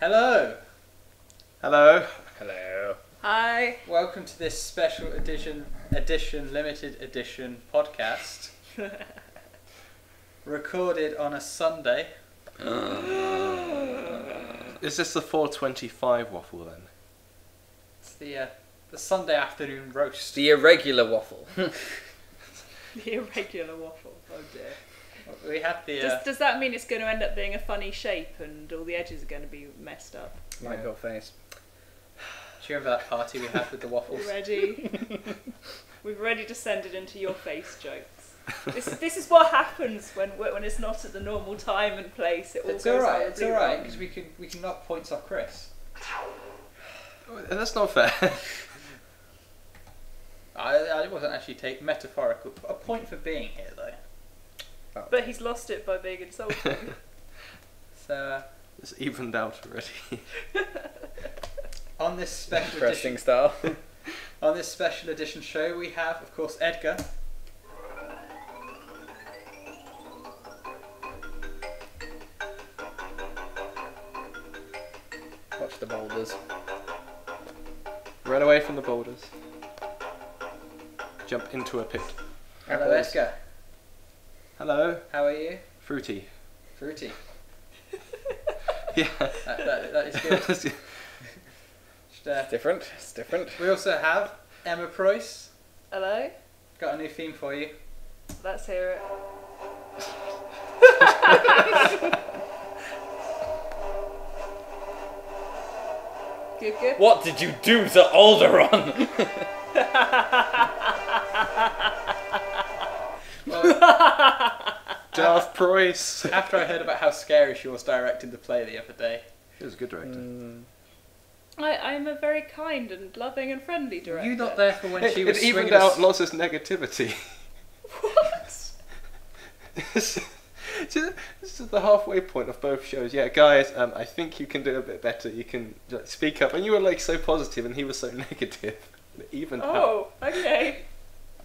Hello. Hello. Hello. Hi. Welcome to this special limited edition podcast. Recorded on a Sunday. Is this the 425 waffle then? It's the Sunday afternoon roast. The irregular waffle. The irregular waffle. Oh dear. We had the. Does that mean it's going to end up being a funny shape and all the edges are going to be messed up? Like your face. Do you remember that party we had with the waffles? We've already descended into your face jokes. This is what happens when it's not at the normal time and place. It all It's goes alright. horribly It's alright wrong. because we can knock points off Chris. That's not fair. I wasn't actually taking metaphorical. A point for being here though. Oh. But he's lost it by being insulting. So It's evened out already. on this special Interesting edition, style. on this special edition show, we have, of course, Edgar. Watch the boulders. Run away from the boulders. Jump into a pit. Hello, Apples. Edgar. Hello. How are you? Fruity. Fruity. Yeah. That is good. Just, It's different. It's different. we also have Emma Preuss. Hello. Got a new theme for you. Let's hear it. Good. What did you do to Alderaan? Darth Preuss. After I heard about how scary she was directing the play the other day. She was a good director. I'm a very kind and loving and friendly Were director. you not there for when she It was evened swinging out lots of negativity. What? This is the halfway point of both shows. Yeah, guys, I think you can do a bit better. You can speak up. And you were like so positive, and he was so negative. It evened out. Oh, okay.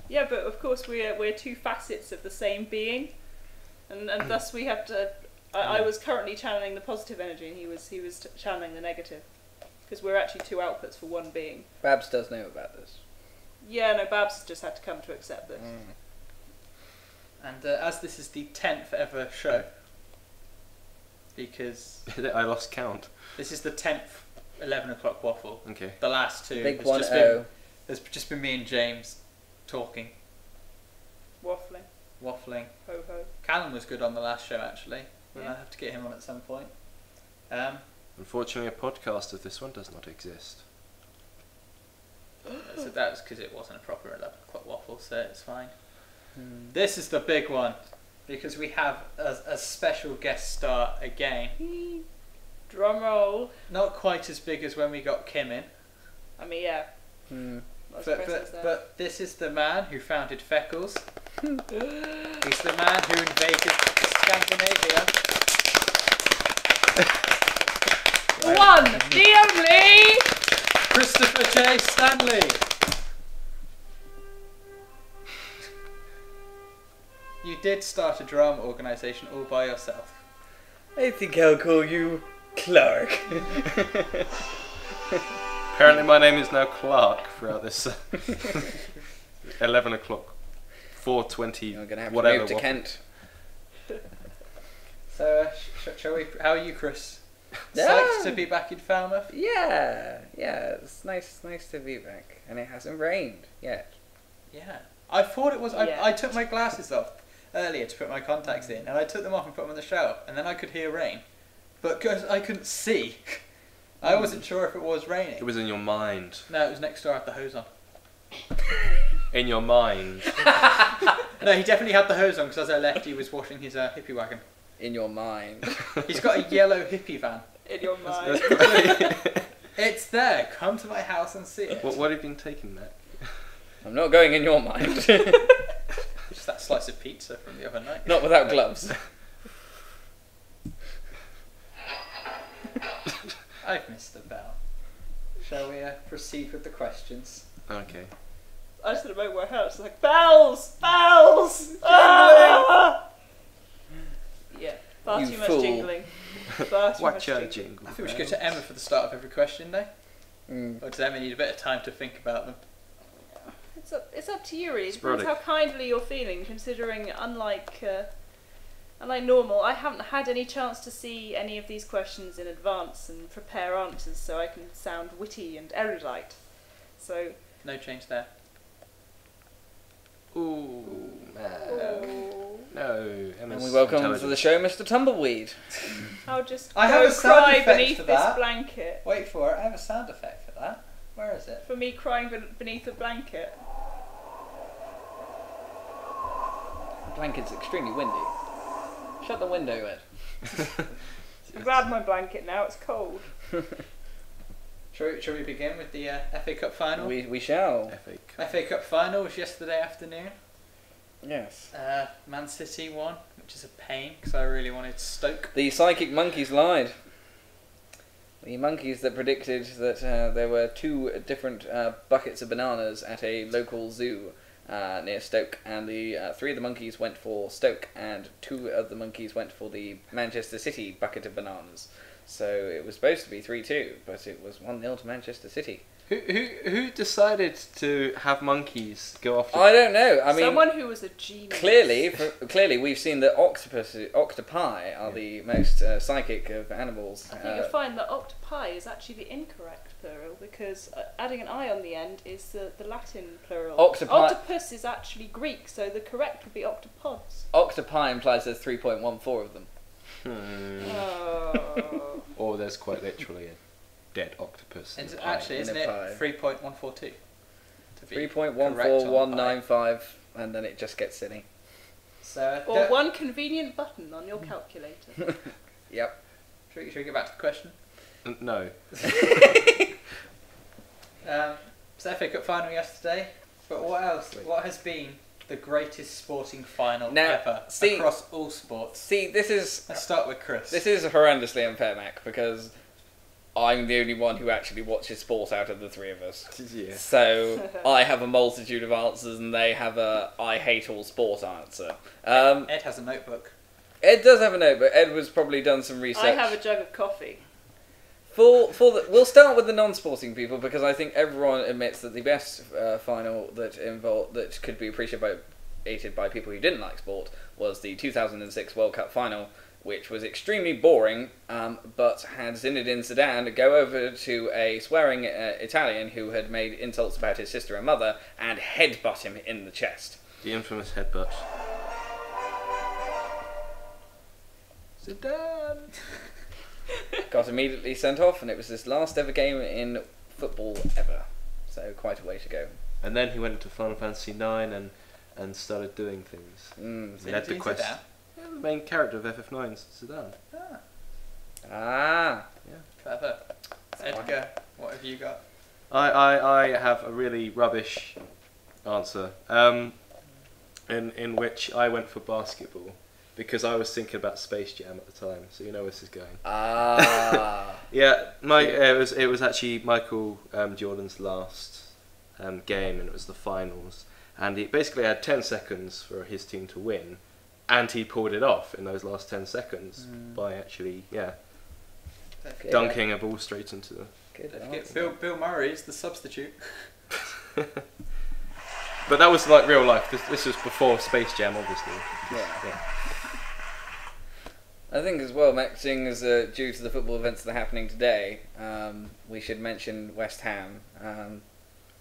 Yeah, but of course we're two facets of the same being, and thus we have to. I was currently channeling the positive energy, and he was channeling the negative, because we're actually two outputs for one being. Babs does know about this. Yeah, no, Babs just had to come to accept this. And as this is the 10th ever show, because I lost count. this is the 10th 11 o'clock waffle. Okay. The last two. Big has 1-0. just been, there's just been me and James talking, Waffling, waffling. ho ho. Callum was good on the last show actually. We'll Yeah. have to get him on at some point. Unfortunately, a podcast of this one does not exist. So that was because it wasn't a proper 11 o'clock waffle, so it's fine. This is the big one, because we have a special guest star again. Drum roll. Not quite as big as when we got Kim in, I mean, yeah. Lots of Christmas there. but this is the man who founded FECCLES. He's the man who invaded Scandinavia. The one, the only. Christopher J. Stanley. You did start a drama organisation all by yourself. I think I'll call you Clark. Apparently, my name is now Clark throughout this 11 o'clock, 4:20, You're going to have to whatever. move to waffle. Kent. So, shall we? How are you, Chris? Yeah. Psyched to be back in Falmouth? Yeah, it's nice to be back. And it hasn't rained yet. Yeah. I thought it was. Yeah. I took my glasses off earlier to put my contacts in, and I took them off and put them on the shelf, and then I could hear rain, but because I couldn't see, I wasn't sure if it was raining. It was in your mind. No, it was next door. I had the hose on. In your mind. No, he definitely had the hose on because as I left, he was washing his hippie wagon. In your mind. He's got a yellow hippie van. In your mind. It's there. Come to my house and see it. What have you been taking, Mac? I'm not going in your mind. Just that slice of pizza from the other night. Not without gloves. I've missed the bell. Shall we proceed with the questions? Okay. I just had a moment where I heard it's like bells. Ah! Yeah, far You too much fool. jingling. But Watch your jingle. I think we should go to Emma for the start of every question, though. Mm. Or does Emma need a bit of time to think about them? It's up to you really. It Sporadic. depends how kindly you're feeling, considering unlike normal, I haven't had any chance to see any of these questions in advance and prepare answers so I can sound witty and erudite. So No change there. Ooh, man. oh, No. And we welcome to the show Mr. Tumbleweed. I'll just I have go a sound cry effect beneath for this that. blanket. Wait for it. I have a sound effect for that. Where is it? For me crying beneath a blanket. The blanket's extremely windy. Shut the window, Ed. I'm glad my blanket now. It's cold. Shall we begin with the FA Cup final? We shall. FA Cup. FA Cup final was yesterday afternoon. Yes. Man City won, which is a pain because I really wanted Stoke. The psychic monkeys lied. The monkeys that predicted that there were 2 different buckets of bananas at a local zoo near Stoke, and the 3 of the monkeys went for Stoke, and 2 of the monkeys went for the Manchester City bucket of bananas. So it was supposed to be 3-2, but it was 1-0 to Manchester City. Who decided to have monkeys go off? I don't know. I mean, Someone who was a genius. clearly, we've seen that octopi are the most psychic of animals. I think you'll find that octopi is actually the incorrect plural because adding an I on the end is the Latin plural. Octopus is actually Greek, so the correct would be octopods. Octopi implies there's 3.14 of them. Oh. Or there's quite literally a dead octopus. It's in a pie. actually, isn't In a it pie. 3.142? 3.14195, and then it just gets silly. So, Or one convenient button on your calculator. Yep. should we get back to the question? No. So FA Cup final yesterday, but what else? What has been the greatest sporting final Now, ever see- across all sports? See, this is Let's start with Chris. horrendously unfair, Mac, because I'm the only one who actually watches sport out of the 3 of us. Yeah. So I have a multitude of answers, and they have a I hate all sport answer. Ed has a notebook. Ed does have a note, but Ed was probably done some research. I have a jug of coffee. We'll start with the non-sporting people because I think everyone admits that the best final that could be appreciated by people who didn't like sport was the 2006 World Cup final, which was extremely boring, but had Zinedine Zidane go over to a swearing Italian who had made insults about his sister and mother and headbutt him in the chest. The infamous headbutt. Zidane! Got immediately sent off, and it was his last ever game in football ever. So quite a way to go. And then he went into Final Fantasy 9 and started doing things. He had the Zinedine quest. Zidane? Yeah, the main character of FF9's Zidane. Ah. Clever. Edgar, what have you got? I have a really rubbish answer. In which I went for basketball. Because I was thinking about Space Jam at the time, so you know where this is going. Ah. Yeah, it was actually Michael Jordan's last game, and it was the finals. And he basically had 10 seconds for his team to win, and he pulled it off in those last 10 seconds by actually, Okay. dunking a ball straight into the... Good Don't forget answer. Bill Murray's the substitute. But that was like real life. This was before Space Jam, obviously. Yeah. I think as well, Max, seeing as due to the football events that are happening today, we should mention West Ham.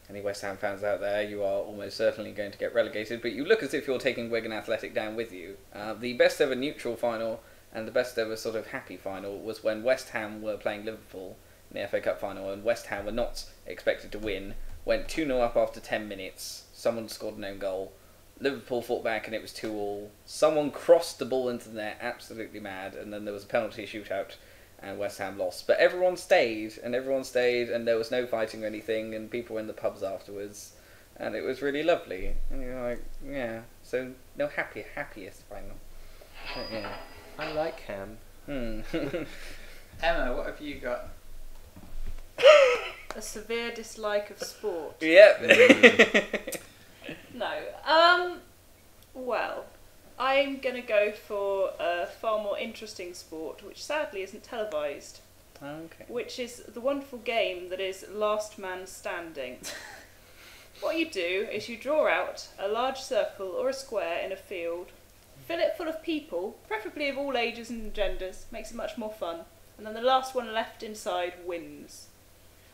Any West Ham fans out there, you are almost certainly going to get relegated, but you look as if you're taking Wigan Athletic down with you. The best ever neutral final and the best ever sort of happy final was when West Ham were playing Liverpool in the FA Cup final, and West Ham were not expected to win, went 2-0 up after 10 minutes, someone scored an own goal, Liverpool fought back and it was 2-2. Someone crossed the ball into the net, absolutely mad, and then there was a penalty shootout and West Ham lost. But everyone stayed, and there was no fighting or anything, and people were in the pubs afterwards, and it was really lovely. And you're like, yeah, so no happiest final. But, yeah. I like ham. Emma, what have you got? A severe dislike of sport. Yep. No. Well, I I'm going to go for a far more interesting sport, which sadly isn't televised, Okay. which is the wonderful game that is Last Man Standing. What you do is you draw out a large circle or a square in a field, fill it full of people, preferably of all ages and genders, makes it much more fun, and then the last one left inside wins.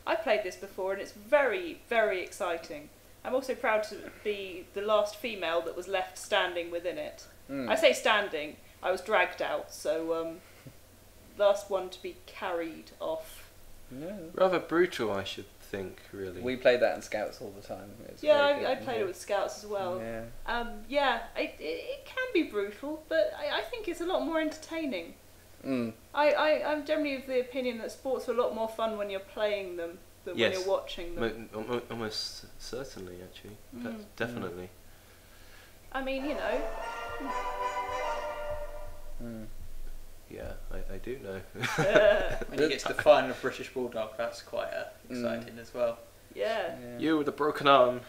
I've played this before and it's very, very exciting. I'm also proud to be the last female that was left standing within it. I say standing, I was dragged out, so last one to be carried off. Yeah. Rather brutal, I should think, really. We played that in Scouts all the time. It's Yeah, very good. I played it with Scouts as well. Yeah. It can be brutal, but I think it's a lot more entertaining. Mm. I'm generally of the opinion that sports are a lot more fun when you're playing them than when Yes. you're watching them. Almost certainly, actually. Definitely. I mean, you know. Mm. Yeah, I do know. When you get to the final of British Bulldog, that's quite exciting as well. Yeah. You with a broken arm,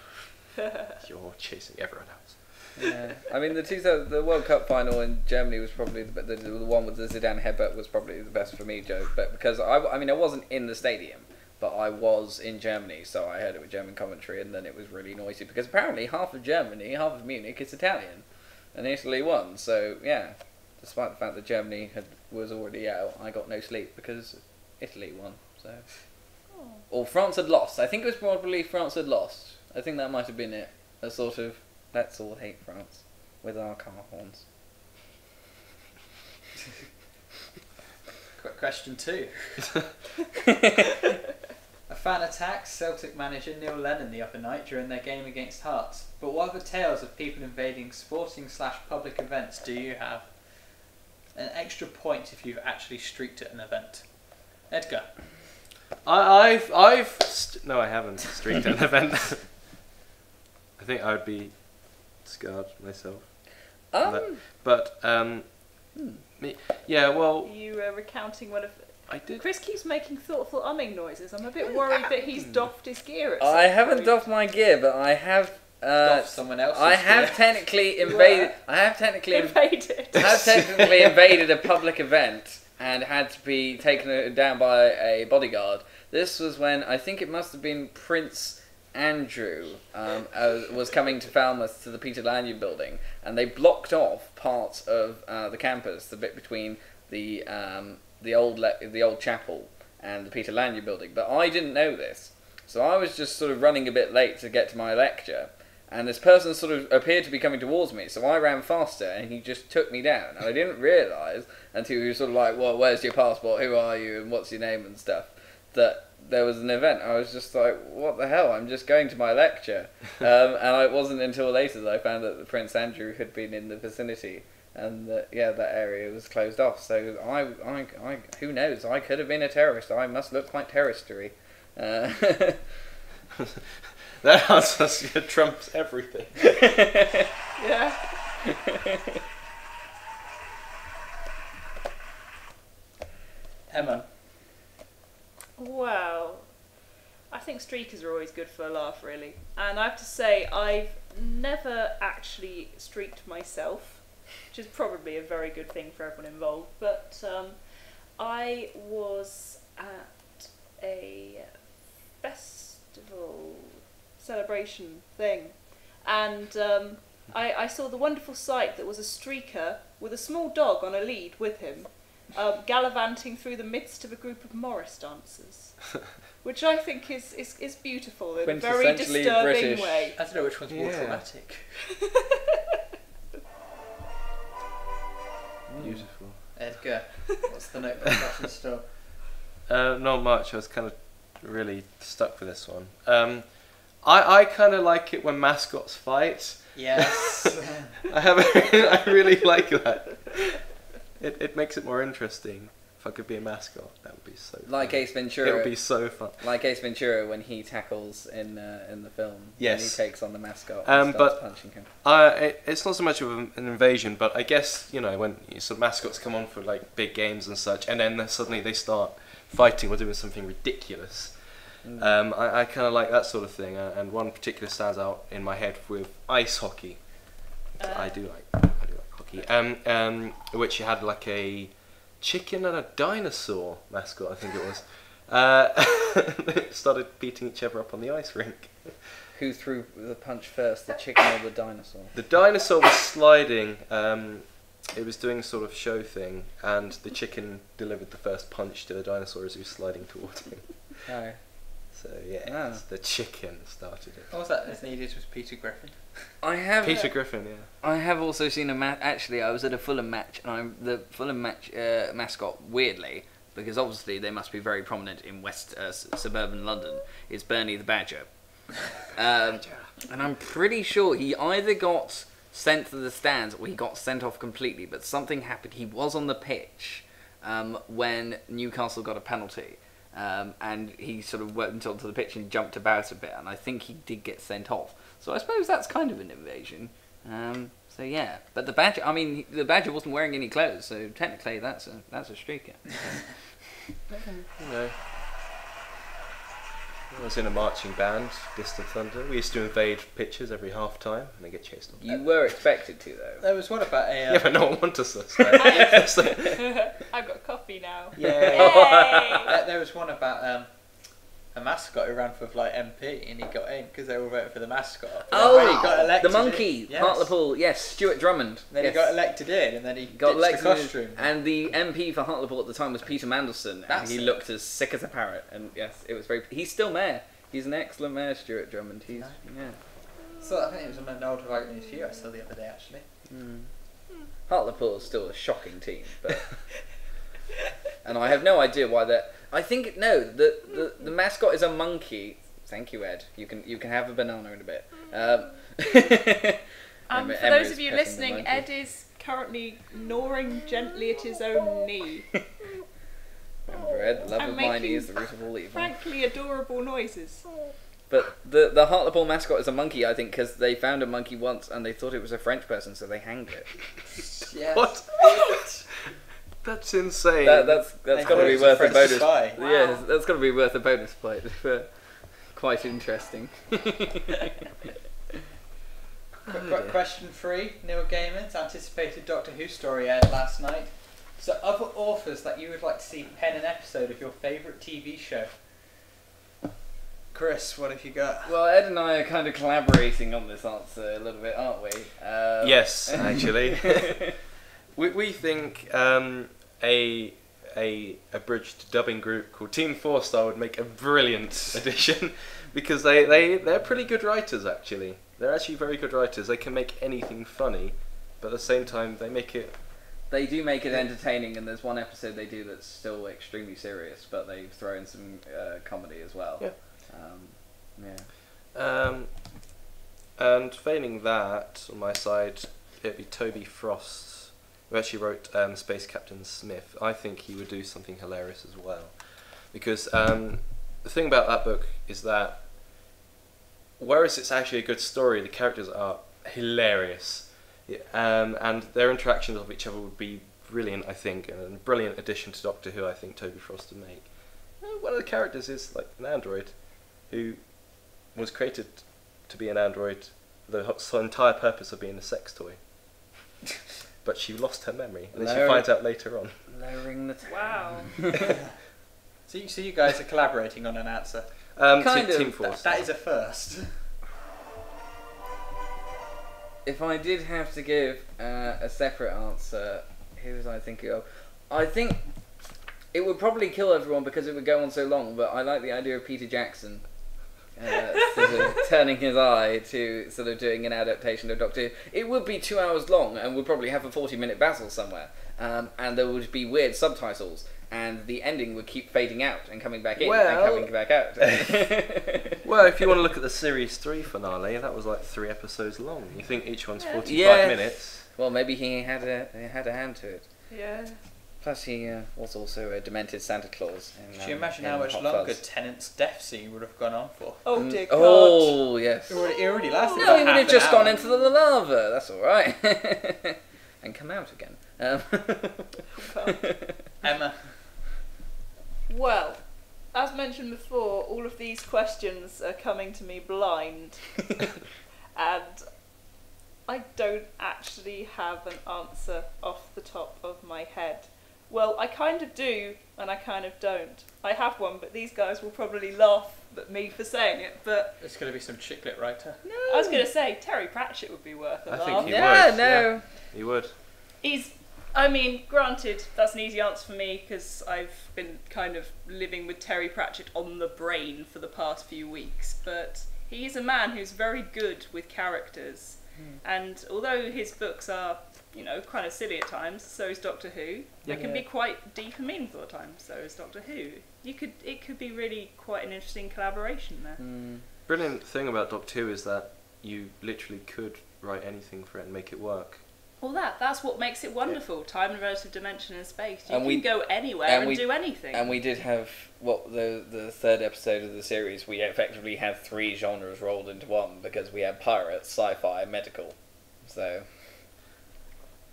you're chasing everyone else. Yeah. I mean, the World Cup final in Germany was probably the one with the Zidane headbutt was probably the best for me, Joe. But because I wasn't in the stadium, but I was in Germany, so I heard it with German commentary, and then it was really noisy because apparently half of Germany, half of Munich is Italian, and Italy won. So yeah, despite the fact that Germany was already out, I got no sleep because Italy won. So, or France had lost. I think it was probably France had lost. I think that might have been it. A sort of let's all hate France with our car horns. Question 2. A fan attacks Celtic manager Neil Lennon the other night during their game against Hearts. But what other tales of people invading sporting/public events do you have? An extra point if you've actually streaked at an event. Edgar. I haven't streaked at an event. I think I would be scarred myself. Yeah, well, You recounting one of... I did. Chris keeps making thoughtful umming noises. I'm a bit worried that he's doffed his gear at I some haven't point. doffed my gear, but I have. Doff someone else's I have gear. technically invaded. I have technically invaded a public event and had to be taken down by a bodyguard. This was when I think it must have been Prince Andrew was coming to Falmouth to the Peter Lanyard building, and they blocked off parts of the campus, the bit between the old chapel and the Peter Lanyard building. But I didn't know this, so I was just sort of running a bit late to get to my lecture. And this person sort of appeared to be coming towards me, so I ran faster, and he just took me down. And I didn't realise until he was sort of like, "Well, where's your passport? Who are you? And what's your name and stuff?" That there was an event. I was just like, "What the hell? I'm just going to my lecture." And it wasn't until later that I found that the Prince Andrew had been in the vicinity, and that area was closed off. So I who knows? I could have been a terrorist. I must look quite terroristery. That answer trumps everything. Yeah. Emma. Wow. I think streakers are always good for a laugh, really. And I have to say, I've never actually streaked myself, which is probably a very good thing for everyone involved. But I was at a festival celebration thing, and I saw the wonderful sight that was a streaker with a small dog on a lead with him, gallivanting through the midst of a group of Morris dancers, which I think is beautiful in a very Quintessentially disturbing British. way. I don't know which one's more Yeah. traumatic. Beautiful. Edgar, what's the note for fashion store? Not much. I was kind of really stuck for this one. I kind of like it when mascots fight. Yes. I really like that. It makes it more interesting. If I could be a mascot, that would be so fun. Like Ace Ventura. It would be so fun. Like Ace Ventura when he tackles in the film. Yes. When he takes on the mascot and starts punching him. It's not so much of an invasion, but I guess, when sort of mascots come on for like big games and such, and then suddenly they start fighting or doing something ridiculous. I kind of like that sort of thing, and one particular stands out in my head with ice hockey. I do like hockey. monkey. Which had like a chicken and a dinosaur mascot, I think it was. They started beating each other up on the ice rink. Who threw the punch first, the chicken or the dinosaur? The dinosaur was sliding. It was doing a sort of show thing, and the chicken delivered the first punch to the dinosaur as he was sliding towards him. Oh. So yeah, the chicken started it. What was that? As needed was Peter Griffin. I have Peter Griffin, yeah. I have also seen a match. Actually, I was at a Fulham match, and the Fulham match mascot, weirdly, because obviously they must be very prominent in West suburban London, is Bernie the Badger. And I'm pretty sure he either got sent to the stands or he got sent off completely, but something happened. He was on the pitch when Newcastle got a penalty, and he sort of went onto the pitch and jumped about a bit, and I think he did get sent off. So I suppose that's kind of an invasion. So yeah, but the Badger wasn't wearing any clothes, so technically that's a streaker. You know, I was in a marching band, Distant Thunder. We used to invade pitches every half time and they get chased off. You were expected to, though. There was one about a... Yeah, but no one wanted us. I've got coffee now. Yeah. There was one about a mascot who ran for like MP and he got in because they were voting for the mascot. Oh, he got elected the monkey, yes. Hartlepool, yes, Stuart Drummond. Then yes. he got elected in and then he Got ditched the elected costume. and the MP for Hartlepool at the time was Peter Mandelson, and he looked as sick as a parrot. And yes, it was very. He's still mayor. He's an excellent mayor, Stuart Drummond. He's So I think it was an old Viking News View I saw the other day actually. Hartlepool is still a shocking team, but and I have no idea why that. I think the mascot is a monkey. Thank you, Ed. You can have a banana in a bit. For those of you listening, Ed is currently gnawing gently at his own knee. Remember, Ed, the love And of money making is the root of all evil. Frankly adorable noises. But the Hartlepool mascot is a monkey, I think, because they found a monkey once and they thought it was a French person, so they hanged it. Yes. What? That's insane. That's got to be worth a bonus. Wow. Yeah, that's got to be worth a bonus point. Quite interesting. Question 3, Neil Gaiman's anticipated Doctor Who story aired last night. So other authors that you would like to see pen an episode of your favourite TV show. Chris, what have you got? Well, Ed and I are kind of collaborating on this answer a little bit, aren't we? Yes, actually. we think a abridged dubbing group called Team 4 Star would make a brilliant addition because they're pretty good writers actually. They're actually very good writers. They can make anything funny, but at the same time they make it... They do make it entertaining, and there's one episode they do that's still extremely serious, but they throw in some comedy as well. Yeah. Yeah. And failing that, on my side, it'd be Toby Frost, who actually wrote Space Captain Smith. I think he would do something hilarious as well. Because the thing about that book is that, whereas it's actually a good story, the characters are hilarious. And their interactions of each other would be brilliant, I think, and a brilliant addition to Doctor Who, I think Toby Frost would make. One of the characters is like an android who was created to be an android, the entire purpose of being a sex toy. But she lost her memory, and then she finds out later on. Lowering the Wow. So you guys are collaborating on an answer. Kind of. Team 4 That is a first. If I did have to give a separate answer, who was I thinking of? I think it would probably kill everyone because it would go on so long, but I like the idea of Peter Jackson sort of turning his eye to sort of doing an adaptation of Doctor Who. It would be 2 hours long and would probably have a 40-minute Basil somewhere, and there would be weird subtitles, and the ending would keep fading out and coming back in and coming back out. Well, if you want to look at the Series 3 finale, that was like 3 episodes long. You think each one's 45 minutes? Well, maybe he had a hand to it. Yeah. Plus, he was also a demented Santa Claus. Could you imagine how much longer Tennant's death scene would have gone on for? Oh dear God. Oh yes. It already lasted. No, about he would half have just an gone hour. into the lava. That's all right. And come out again. Emma. Well, as mentioned before, all of these questions are coming to me blind. And I don't actually have an answer off the top of my head. Well, I kind of do, and I kind of don't. I have one, but these guys will probably laugh at me for saying it, but... It's going to be some chick lit writer. No. I was going to say, Terry Pratchett would be worth a laugh. I think he would. Yeah, no. Yeah, he would. I mean, granted, that's an easy answer for me because I've been kind of living with Terry Pratchett on the brain for the past few weeks, but he's a man who's very good with characters. And although his books are, you know, kind of silly at times, so is Doctor Who. They can be quite deep and meaningful at times, so is Doctor Who. It could be really quite an interesting collaboration there. Brilliant thing about Doctor Who is that you literally could write anything for it and make it work. Well, that's what makes it wonderful. Yeah. Time and relative dimension and space. You can go anywhere and do anything. And we did have, the third episode of the series, we effectively had 3 genres rolled into one because we had pirates, sci-fi, medical. So...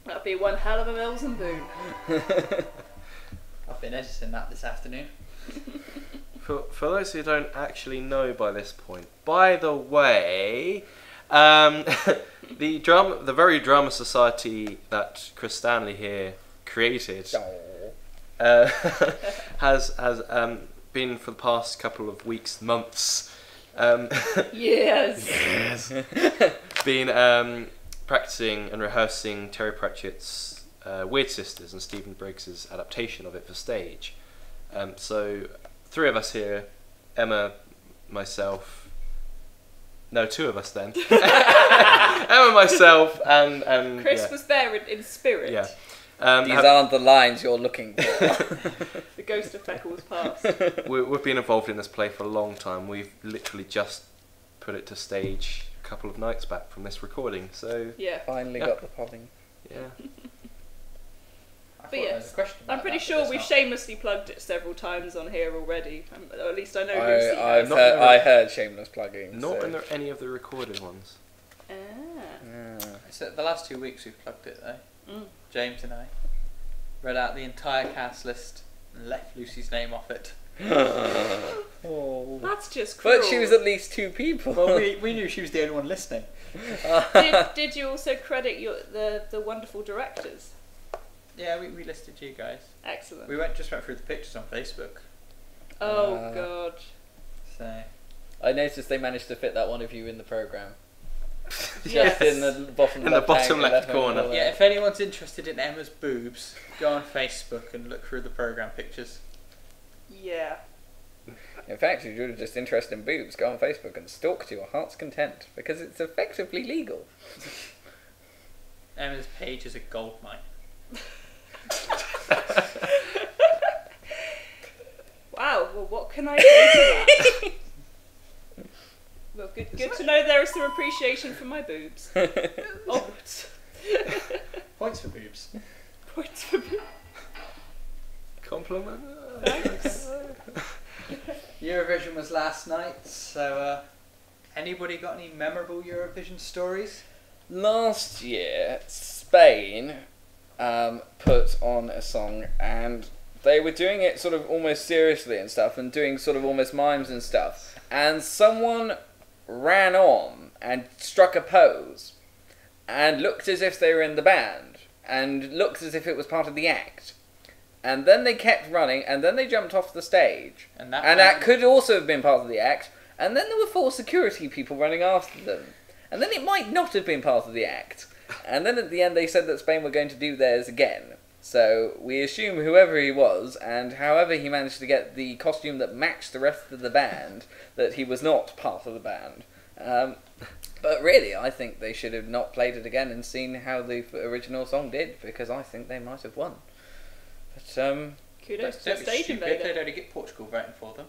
that'd be one hell of a Mills and Boon. I've been editing that this afternoon. For those who don't actually know by this point, by the way... the very drama society that Chris Stanley here created has been for the past couple of weeks, months. Yes. Been practicing and rehearsing Terry Pratchett's Weird Sisters and Stephen Briggs's adaptation of it for stage. So 3 of us here, Emma, myself. No, 2 of us then. Emma, myself, and Chris was there in spirit. Yeah. These aren't the lines you're looking for. The ghost of FECCLES past. We've been involved in this play for a long time. We've literally just put it to stage a couple of nights back from this recording. So finally got the podding. Yeah. But yes, I'm pretty sure we've shamelessly plugged it several times on here already. Or at least I know Lucy has. I heard shameless plugging. Not in any of the recorded ones. So the last 2 weeks we've plugged it though. James and I read out the entire cast list and left Lucy's name off it. That's just cruel. But she was at least 2 people. Well, we knew she was the only one listening. Did you also credit the wonderful directors? Yeah, we listed you guys. Excellent. We just went through the pictures on Facebook. Oh god. So I noticed they managed to fit that one of you in the programme. Yes. Just in the bottom left corner. Yeah, if anyone's interested in Emma's boobs, go on Facebook and look through the programme pictures. Yeah. In fact, if you're just interested in boobs, go on Facebook and stalk to your heart's content, because it's effectively legal. Emma's page is a goldmine. Wow, well what can I say to that? Well, good to know there is some appreciation for my boobs. Points for boobs. Points for boobs. Compliment. Thanks. Eurovision was last night, so anybody got any memorable Eurovision stories? Last year, Spain put on a song, and they were doing it sort of almost seriously and stuff, and doing sort of almost mimes and stuff, and someone ran on and struck a pose and looked as if they were in the band and looked as if it was part of the act, and then they kept running, and then they jumped off the stage, and that could also have been part of the act, and then there were 4 security people running after them, and then it might not have been part of the act. And then at the end they said that Spain were going to do theirs again. So we assume whoever he was, and however he managed to get the costume that matched the rest of the band, that he was not part of the band. But really, I think they should have not played it again and seen how the original song did, because I think they might have won. But kudos to the Don't be stage stupid, invader. they'd only get Portugal voting for them.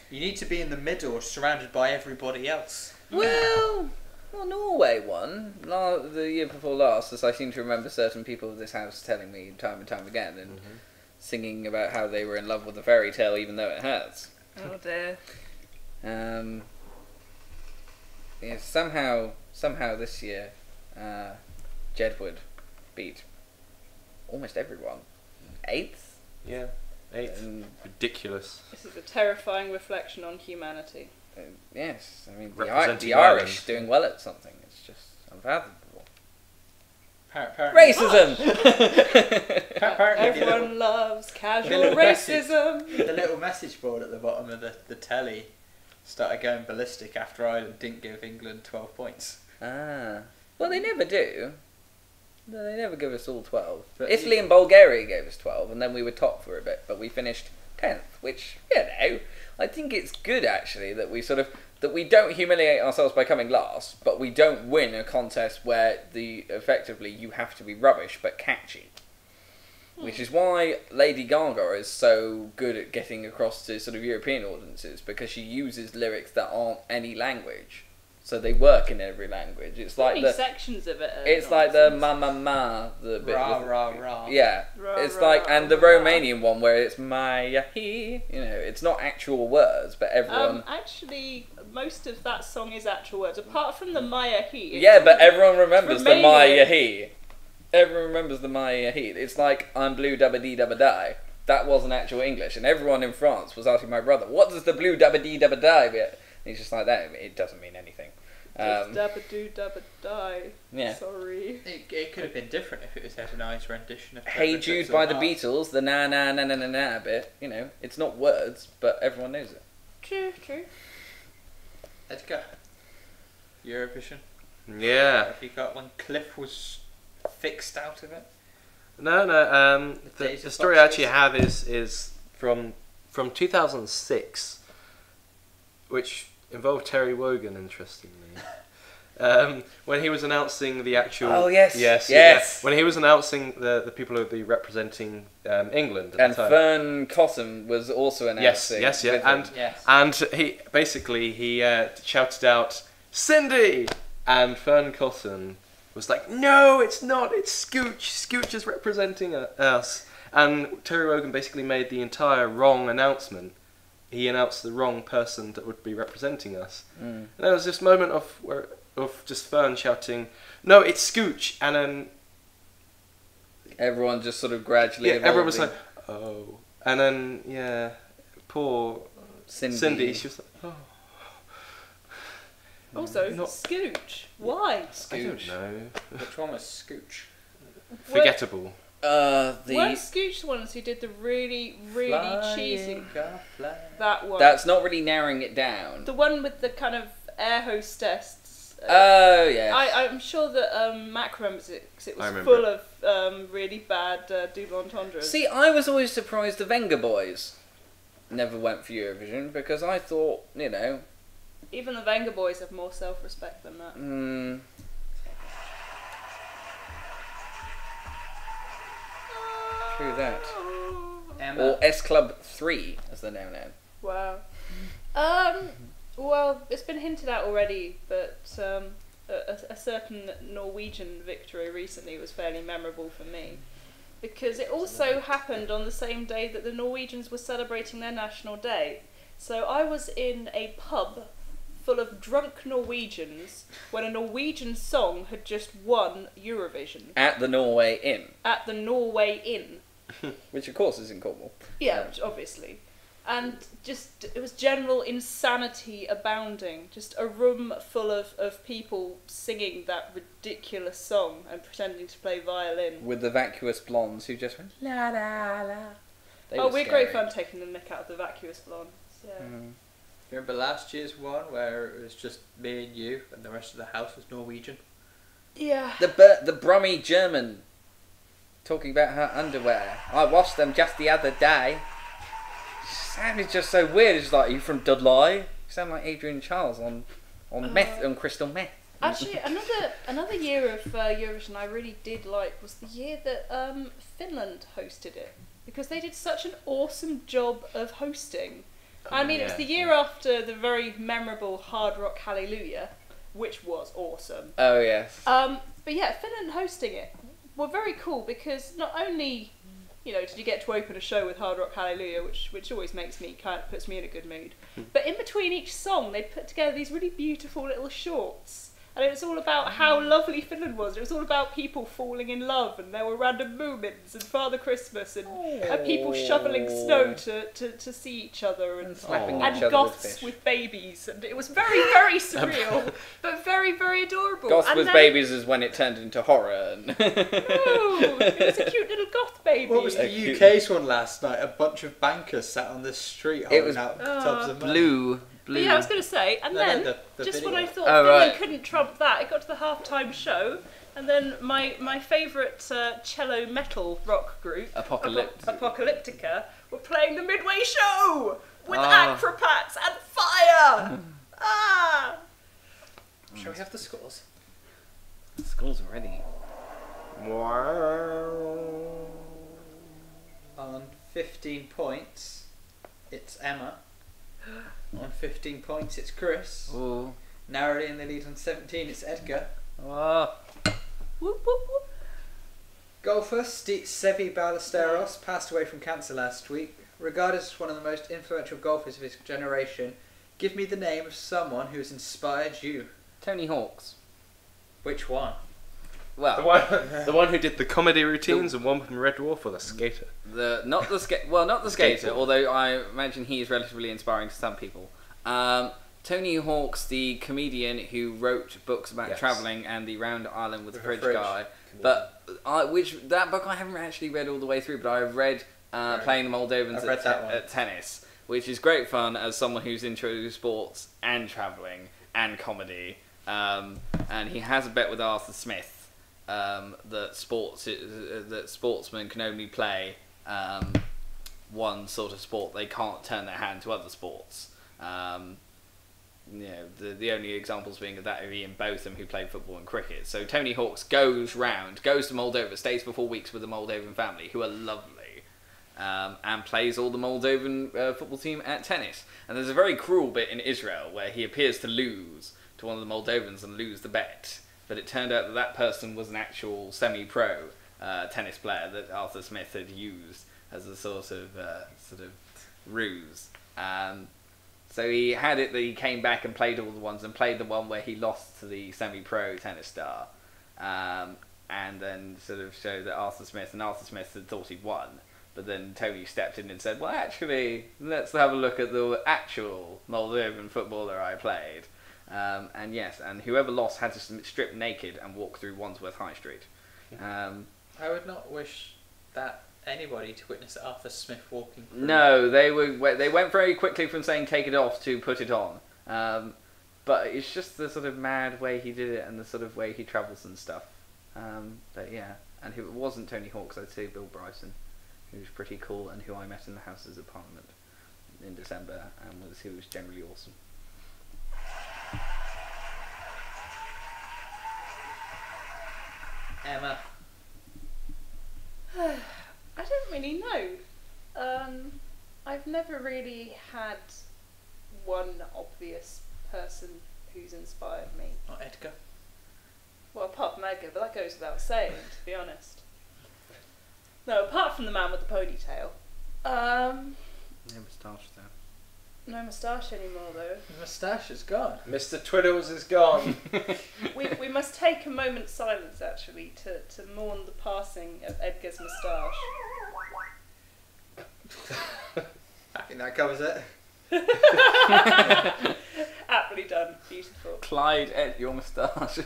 You need to be in the middle, surrounded by everybody else. Well, Norway won the year before last, as I seem to remember certain people of this house telling me time and time again, and singing about how they were in love with a fairy tale, even though it hurts. Oh dear. Yeah, somehow this year, Jedward beat almost everyone. 8th? Yeah, 8th. Ridiculous. This is a terrifying reflection on humanity. Yes, I mean, the Representing Irish Ireland. doing well at something, it's just unfathomable. Apparently, Racism! apparently Everyone loves casual little racism. the little message board at the bottom of the telly started going ballistic after Ireland didn't give England 12 points. Ah. Well, they never do. No, they never give us all 12. But Italy and Bulgaria gave us 12, and then we were top for a bit, but we finished 10th, which, I think it's good, actually, that we don't humiliate ourselves by coming last, but we don't win a contest where effectively you have to be rubbish but catchy. Which is why Lady Gaga is so good at getting across to sort of European audiences, because she uses lyrics that aren't any language. So they work in every language. It's like Many sections of it. It's like the ma ma ma, the bit Rah, with, rah, rah. yeah. Rah, It's rah, like, and the rah. Romanian one where it's Maya he, it's not actual words, but everyone. Actually, most of that song is actual words, apart from the Maya he. Yeah, but everyone remembers the Romanian. Maya he. Everyone remembers the Maya he. It's like I'm blue dabba dee dabba die. That wasn't actual English, and everyone in France was asking my brother, "What does the blue dabba dee dabba die?" And he's just like that. It doesn't mean anything. Just dabba do dabba die. Yeah. Sorry. It could have been different if it was Ed and I's rendition of Hey Pepper Jude Chips by or the Not. Beatles, the na na na na na na bit. It's not words, but everyone knows it. True. Edgar, Eurovision. Yeah. Have you got when Cliff was fixed out of it? No. The Days of story I Boxes. actually have is from 2006, which involved Terry Wogan, interestingly. When he was announcing the actual... Oh, yes. Yes. Yes. When he was announcing the people who would be representing England at And the time. Fern Cotton was also announcing. Yes, yeah. with him. Yes. And he shouted out, "Cindy!" And Fern Cotton was like, "No, it's not, it's Scooch. Scooch is representing us." And Terry Wogan basically made the entire wrong announcement. He announced the wrong person that would be representing us. And there was this moment of just Fern shouting, "No, it's Scooch!" And then Everyone just sort of gradually everyone was like, evolving. "Oh." And then, poor Cindy, she was like, "Oh." Also, Not- Scooch. Why? I don't know. Which one was Scooch? Forgettable. Weren't Scooch the ones who did the really, really cheesy... That one. That's not really narrowing it down. The one with the kind of air hostess. Oh, yeah. I'm sure that Mac remembers it because it I was remember full of really bad double entendres. See, I was always surprised the Venga Boys never went for Eurovision, because I thought, Even the Venga Boys have more self-respect than that. True that. Emma. Or S Club 3, as they're now known. Wow. Well, it's been hinted at already, but a certain Norwegian victory recently was fairly memorable for me. Because it also happened on the same day that the Norwegians were celebrating their national day. So I was in a pub full of drunk Norwegians when a Norwegian song had just won Eurovision. At the Norway Inn. At the Norway Inn. Which, of course, is in Cornwall. Yeah, obviously. And just, it was general insanity abounding. Just a room full of people singing that ridiculous song and pretending to play violin. With the vacuous blondes who just went, la la la. They were We're scary. great fun taking the mick out of the vacuous blondes. Yeah. Remember last year's one where it was just me and you and the rest of the house was Norwegian? Yeah. The Brummy German talking about her underwear. I washed them just the other day. Sounded just so weird. It's like, are you from Dudley? You sound like Adrian Charles on meth, on crystal meth. Actually, another year of Eurovision I really did like was the year that Finland hosted it, because they did such an awesome job of hosting. I mean, it was the year after the very memorable Hard Rock Hallelujah, which was awesome. Oh, yes. But yeah, Finland hosting it were very cool, because not only, did you get to open a show with Hard Rock Hallelujah, which always puts me in a good mood, but in between each song they put together these really beautiful little shorts And it was all about how lovely Finland was. It was all about people falling in love, and there were random Moomins and Father Christmas and people shoveling snow to see each other and slapping each and other with goths fish. with babies. And it was very, very surreal, but very, very adorable. Goths and with then, babies is when it turned into horror. And No, it was a cute little goth baby. What was the UK's one last night? A bunch of bankers sat on the street holding was out tubs of money. blue. But yeah, I was going to say, and No, then, the just video. when I thought Oh, Finland right. couldn't trump that, it got to the halftime show, and then my favourite cello metal rock group, Apocalyptica, were playing the midway show with acrobats and fire! Shall we have the scores? School's already. Wow. On 15 points, it's Emma. On 15 points, it's Chris. Ooh. Narrowly in the lead on 17, it's Edgar. Oh. Whoop, whoop, whoop. Golfer Sevi Ballesteros passed away from cancer last week. Regarded as one of the most influential golfers of his generation, give me the name of someone who has inspired you. Tony Hawk's. Which one? Well, The one who did the comedy routines and one from Red Dwarf, or the skater? not the skater. Skateboard. Although I imagine he is relatively inspiring to some people. Tony Hawk's the comedian who wrote books about Yes. travelling and the Round Island with the With a Fridge fridge. guy. But that book I haven't actually read all the way through, but I've read Playing the Moldovans I've read that one. at tennis, which is great fun as someone who's into sports and travelling and comedy. And he has a bet with Arthur Smith that sportsmen can only play one sort of sport. They can't turn their hand to other sports. The only examples being of that are Ian Botham, who played football and cricket. So Tony Hawk's goes to Moldova, stays for 4 weeks with the Moldovan family, who are lovely, and plays all the Moldovan football team at tennis. And there's a very cruel bit in Israel where he appears to lose to one of the Moldovans and lose the bet. But it turned out that person was an actual semi-pro tennis player that Arthur Smith had used as a sort of ruse. So he had it that he came back and played all the ones and played the one where he lost to the semi-pro tennis star, and then sort of showed that Arthur Smith had thought he'd won. But then Tony stepped in and said, well, actually, let's have a look at the actual Moldovan footballer I played. And yes, and whoever lost had to strip naked and walk through Wandsworth High Street. I would not wish that anybody to witness Arthur Smith walking through. No, they went very quickly from saying take it off to put it on. But it's just the sort of mad way he did it and the sort of way he travels and stuff. But yeah, and if it wasn't Tony Hawk's, I'd say Bill Bryson, who's pretty cool and who I met in the Houses of Parliament in December and who was generally awesome. Emma. I don't really know. I've never really had one obvious person who's inspired me. Not Edgar. Well, apart from Edgar, but that goes without saying, to be honest. No, apart from the man with the ponytail. No moustache though. No moustache anymore, though. The moustache is gone. Mr. Twiddles is gone. We must take a moment's silence, actually, to mourn the passing of Edgar's moustache. I think that covers it. Aptly done. Beautiful. Clyde, Ed, your moustache.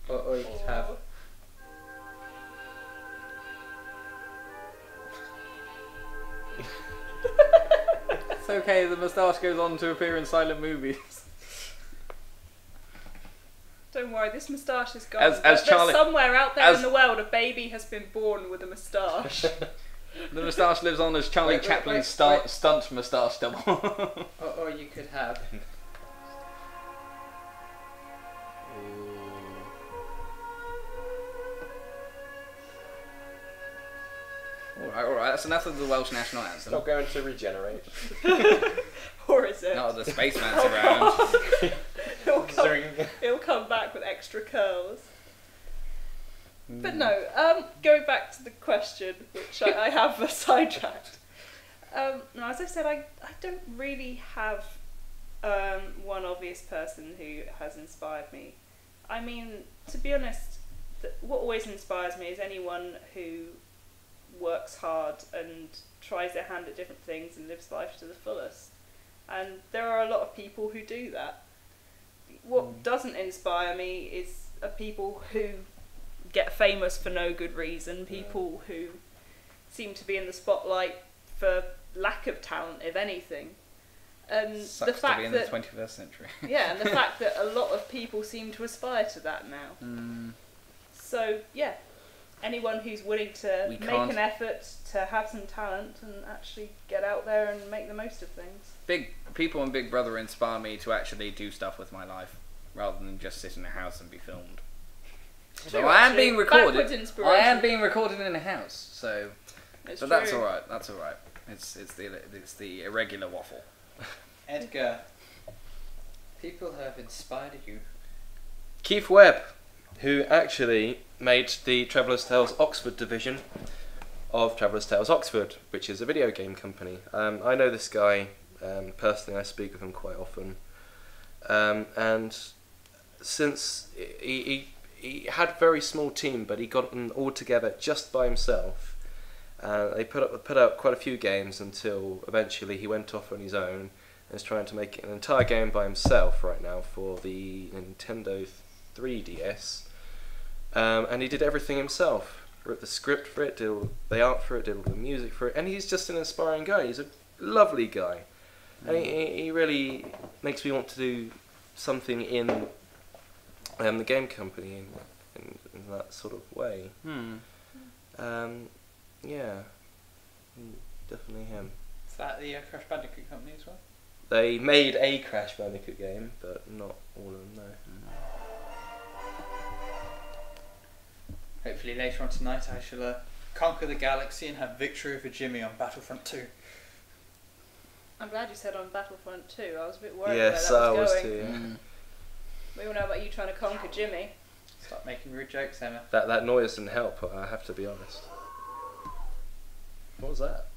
Or you could have. It's okay, the moustache goes on to appear in silent movies. Don't worry, this moustache is gone. As But Charlie- somewhere out there as- in the world, a baby has been born with a moustache. The moustache lives on as Charlie Wait, Chaplin's wait. stunt moustache double. Or you could have. Alright, that's enough of the Welsh national It's anthem. not going to regenerate. Or is it? Not the spaceman's around. It'll come back with extra curls. But no, going back to the question, which I have sidetracked. No, as I said, I don't really have one obvious person who has inspired me. I mean, to be honest, what always inspires me is anyone who works hard and tries their hand at different things and lives life to the fullest. And there are a lot of people who do that. What doesn't inspire me is people who get famous for no good reason, people who seem to be in the spotlight for lack of talent, if anything. And Sucks the fact to be in that the 21st century. yeah, and the fact that a lot of people seem to aspire to that now. So yeah, anyone who's willing to make an effort to have some talent and actually get out there and make the most of things. Big people and Big Brother inspire me to actually do stuff with my life, rather than just sit in a house and be filmed. So True, I am actually. being recorded. Backwards I inspiration. am being recorded in a house, so. It's But that's true. all right. That's all right. It's the irregular waffle. Edgar, people have inspired you. Keith Webb, who actually made the Traveller's Tales Oxford division of Traveller's Tales Oxford, which is a video game company. I know this guy personally. I speak with him quite often, and since he had a very small team, but he got them all together just by himself. They put out quite a few games until eventually he went off on his own and is trying to make an entire game by himself right now for the Nintendo 3DS. And he did everything himself. Wrote the script for it, did all the art for it, did all the music for it, and he's just an inspiring guy. He's a lovely guy. And he really makes me want to do something in the game company in that sort of way. Yeah, definitely him. Is that the Crash Bandicoot company as well? They made a Crash Bandicoot game, but not all of them, no. Hopefully later on tonight I shall conquer the galaxy and have victory over Jimmy on Battlefront 2. I'm glad you said on Battlefront 2. I was a bit worried Yes, where I that was was going. too. Yeah. We all know about you trying to conquer Jimmy. Stop making rude jokes, Emma. That noise didn't help, I have to be honest. What was that?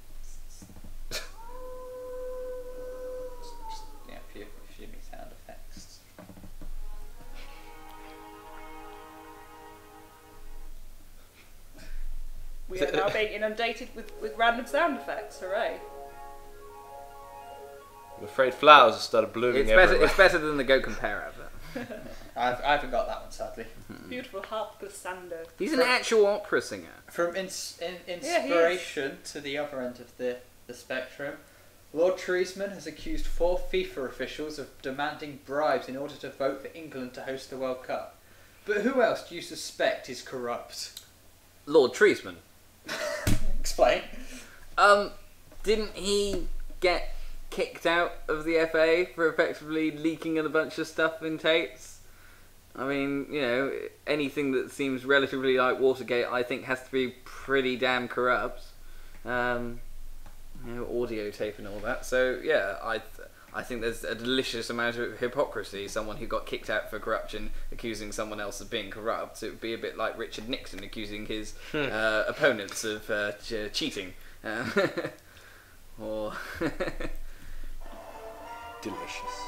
Yeah, a few Jimmy sound effects. We are now being inundated with random sound effects. Hooray! I'm afraid flowers have started blooming everywhere. It's better than the Go Compare advert. I haven't got that one, sadly. Beautiful harp glissando. He's an actual opera singer. From inspiration to the other end of the spectrum, Lord Treesman has accused 4 FIFA officials of demanding bribes in order to vote for England to host the World Cup. But who else do you suspect is corrupt? Lord Treesman. Explain. Didn't he get kicked out of the FA for effectively leaking a bunch of stuff in tapes? I mean, you know, anything that seems relatively like Watergate, I think, has to be pretty damn corrupt. You know, audio tape and all that. So yeah, I think there's a delicious amount of hypocrisy. Someone who got kicked out for corruption accusing someone else of being corrupt. It would be a bit like Richard Nixon accusing his opponents of cheating. Or Delicious.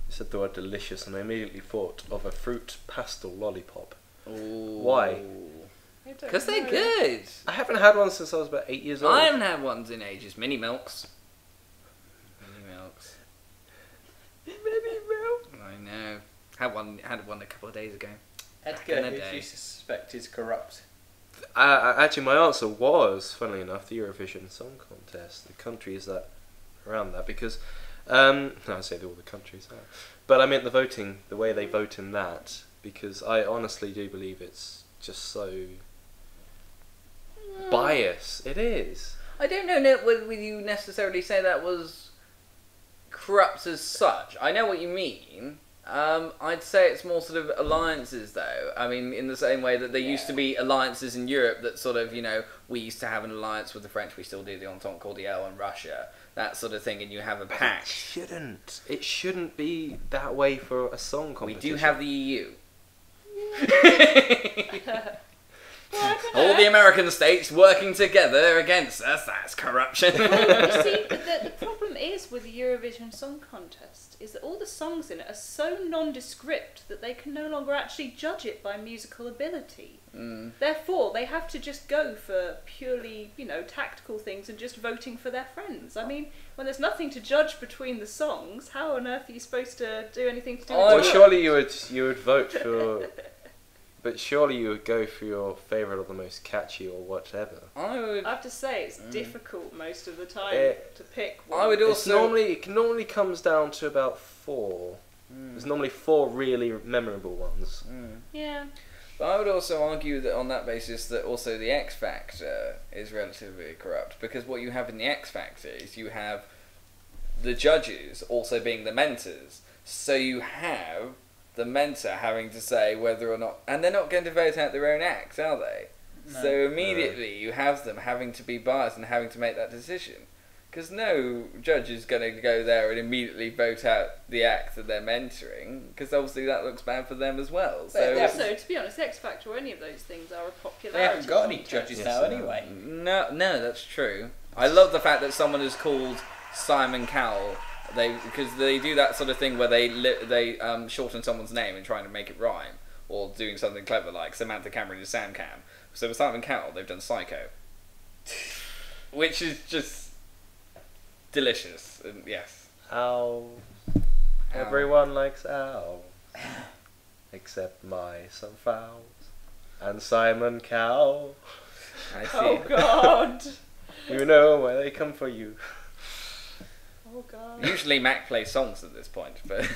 You said the word delicious and I immediately thought of a fruit pastel lollipop. Ooh. Why? Because they're good. I haven't had one since I was about 8 years old. I haven't had ones in ages. Mini milks. Mini milks. Mini milk. I know. Had one a couple of days ago. Edgar, in a who do day. you suspect is corrupt? Actually, my answer was, funnily enough, the Eurovision Song Contest. The countries that around that, because no, I say all the countries are, but I meant the voting, the way they vote in that, because I honestly do believe it's just so biased. It is. I don't know whether you necessarily say that was corrupt as such. I know what you mean. I'd say it's more sort of alliances, though. I mean, in the same way that there used to be alliances in Europe that sort of, you know, we used to have an alliance with the French, we still do, the Entente Cordiale and Russia, that sort of thing, and you have a pact. It shouldn't be that way for a song competition. We do have the EU. Well, I don't know. All the American states working together against us. That's corruption. Well, you see, the problem is with the Eurovision Song Contest is that all the songs in it are so nondescript that they can no longer actually judge it by musical ability. Therefore, they have to just go for purely, tactical things and just voting for their friends. I mean, when there's nothing to judge between the songs, how on earth are you supposed to do anything to do with Well, it? surely you would vote for, but surely you would go for your favourite or the most catchy or whatever. I have to say, it's difficult most of the time to pick one. I would also... It normally comes down to about 4. There's normally 4 really memorable ones. Yeah. But I would also argue that on that basis that also the X Factor is relatively corrupt, because what you have in the X Factor is you have the judges also being the mentors. So you have the mentor having to say whether or not... And they're not going to vote out their own acts, are they? No. So immediately you have them having to be biased and having to make that decision. Because no judge is going to go there and immediately vote out the act that they're mentoring, because obviously that looks bad for them as well. So Also, to be honest, X Factor or any of those things are a popularity. They haven't got any contest. judges now anyway. No, that's true. I love the fact that someone is called Simon Cowell. Because they do that sort of thing where they shorten someone's name and trying to make it rhyme, or doing something clever like Samantha Cameron is Sam Cam. So with Simon Cowell, they've done Psycho, which is just delicious. And yes, Ow. Everyone likes ow. Except my some fowls. And Simon Cowell. I see. Oh God! You know where they come for you. Oh God! Usually Mac plays songs at this point, but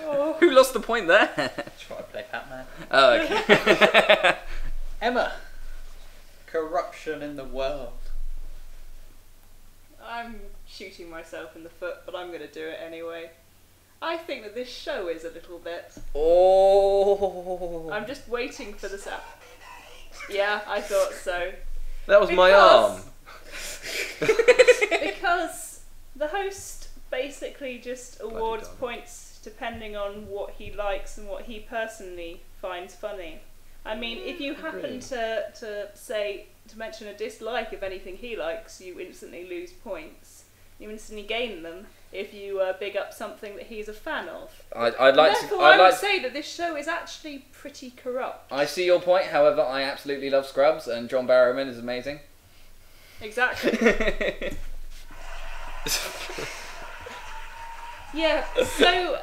Oh. who lost the point there? Try to play Pac-Man. Oh, okay. Emma. Corruption in the world. I'm shooting myself in the foot, but I'm going to do it anyway. I think that this show is a little bit. Oh. I'm just waiting for the sound. Yeah, I thought so. That was my arm. Because the host basically just awards dog. points depending on what he likes and what he personally finds funny. I mean, if you happen to mention a dislike of anything he likes, you instantly lose points. You instantly gain them if you big up something that he's a fan of. I'd like Therefore, to. I would say that this show is actually pretty corrupt. I see your point. However, I absolutely love Scrubs, and John Barrowman is amazing. Exactly. Yeah, so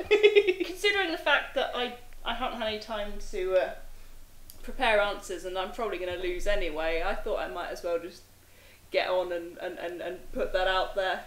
considering the fact that I haven't had any time to prepare answers and I'm probably going to lose anyway, I thought I might as well just get on and put that out there.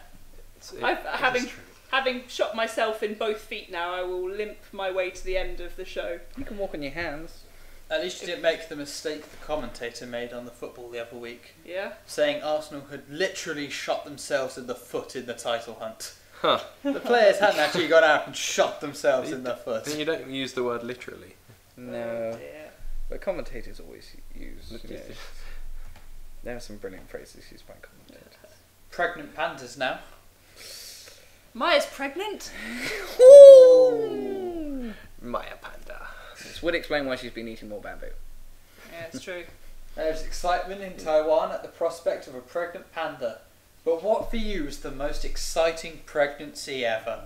Having shot myself in both feet now, I will limp my way to the end of the show. You can walk on your hands. At least you didn't make the mistake the commentator made on the football the other week, Yeah? saying Arsenal had literally shot themselves in the foot in the title hunt. Huh. The players hadn't actually gone out and shot themselves in the foot. And you don't use the word literally. No, Oh dear. but commentators always use. There are some brilliant phrases used by commentators. Pregnant pandas now. Maya's pregnant? Maya Panda. This would explain why she's been eating more bamboo. Yeah, it's true. There's excitement in Taiwan at the prospect of a pregnant panda. But what for you is the most exciting pregnancy ever?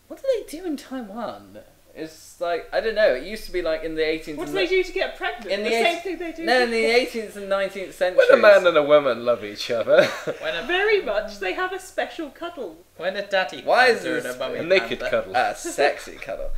What do they do in Taiwan? It's like, I don't know, it used to be like in the 18th What do and they do to get pregnant? In the the same eight- thing they do. No, in the 18th and 19th centuries. When a man and a woman love each other. Very much. They have a special cuddle. When a daddy Why is panda this and a mummy a naked panda. cuddle. A sexy cuddle.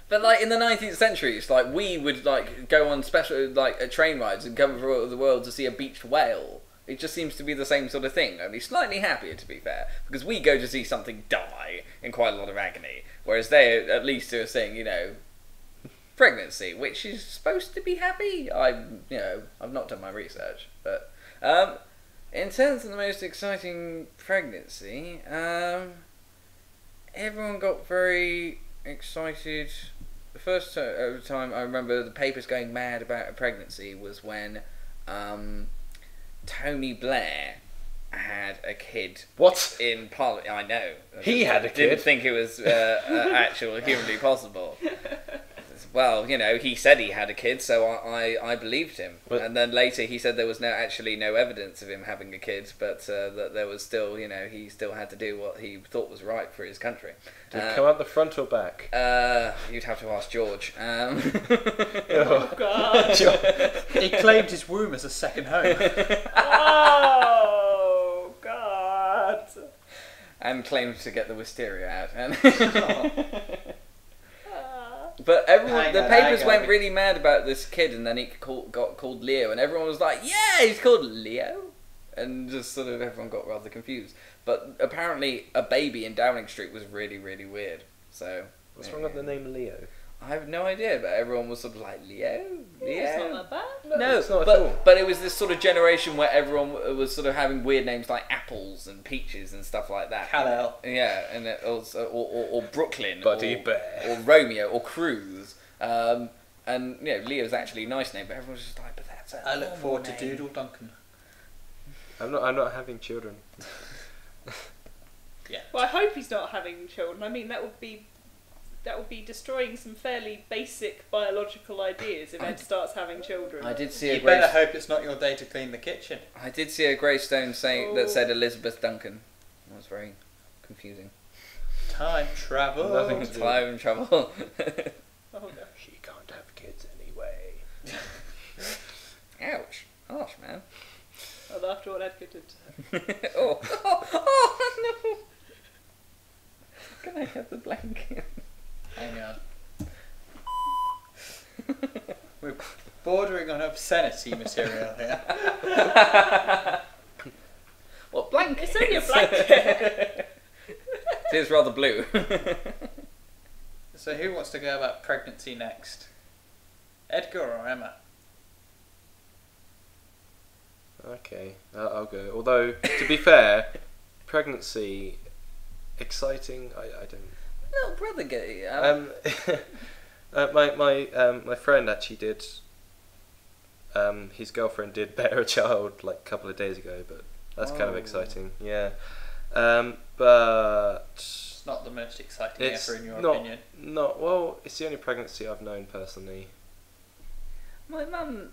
But like in the 19th century, it's like we would like go on special like train rides and cover the world to see a beached whale. It just seems to be the same sort of thing, only slightly happier to be fair, because we go to see something die in quite a lot of agony, whereas they at least are saying, you know, pregnancy, which is supposed to be happy. I've not done my research, but in terms of the most exciting pregnancy, everyone got very excited. The first time I remember the papers going mad about a pregnancy was when Tony Blair had a kid. What? In Parliament? I know. He had a kid? Didn't think it was actually humanly possible. Well, you know, he said he had a kid, so I believed him. But- and then later he said there was no evidence of him having a kid, but that there was still, you know, he still had to do what he thought was right for his country. Did it come out the front or back? You'd have to ask George. Oh God. He claimed his womb as a second home. Oh God. And claimed to get the wisteria out. And Ah. but everyone, Hang the on, papers hang on. went really mad about this kid, and then he got called Leo, and everyone was like, "Yeah, he's called Leo," and just sort of everyone got rather confused. But apparently, a baby in Downing Street was really, really weird. So What's wrong with the name Leo? I have no idea, but everyone was sort of like, Leo? It's Leo? not that bad. No, it's not at all. but it was this sort of generation where everyone was sort of having weird names like Apples and Peaches and stuff like that. Kal-El. Yeah, and it also, or Brooklyn, Buddy or, Bear. or Romeo, or Cruz. And you know, Leo's actually a nice name, but everyone's just like, but that's a I look normal forward to name. Doodle Duncan. I'm not having children. Yeah. Well, I hope he's not having children. I mean, that would be destroying some fairly basic biological ideas if Ed starts having children. I did see a You better grave, hope it's not your day to clean the kitchen. I did see a gravestone saying that Oh. said Elizabeth Duncan. That was very confusing. Time travel. Nothing to do. Time travel. Oh no. She can't have kids anyway. Ouch! Harsh, man. Well, after what Edgar did to her. oh no! Can I have the blanket? Hang on. We're bordering on obscenity material here. What blanket? It's only a blanket. It is rather blue. So who wants to go about pregnancy next? Edgar or Emma? Okay, I'll go. Although, to be fair, pregnancy, exciting. I don't. Little brother gay. My friend actually did. His girlfriend did bear a child like a couple of days ago, but that's kind of Oh. exciting. Yeah, but It's not the most exciting it's ever in your not. opinion. Not well. It's the only pregnancy I've known personally. My mum,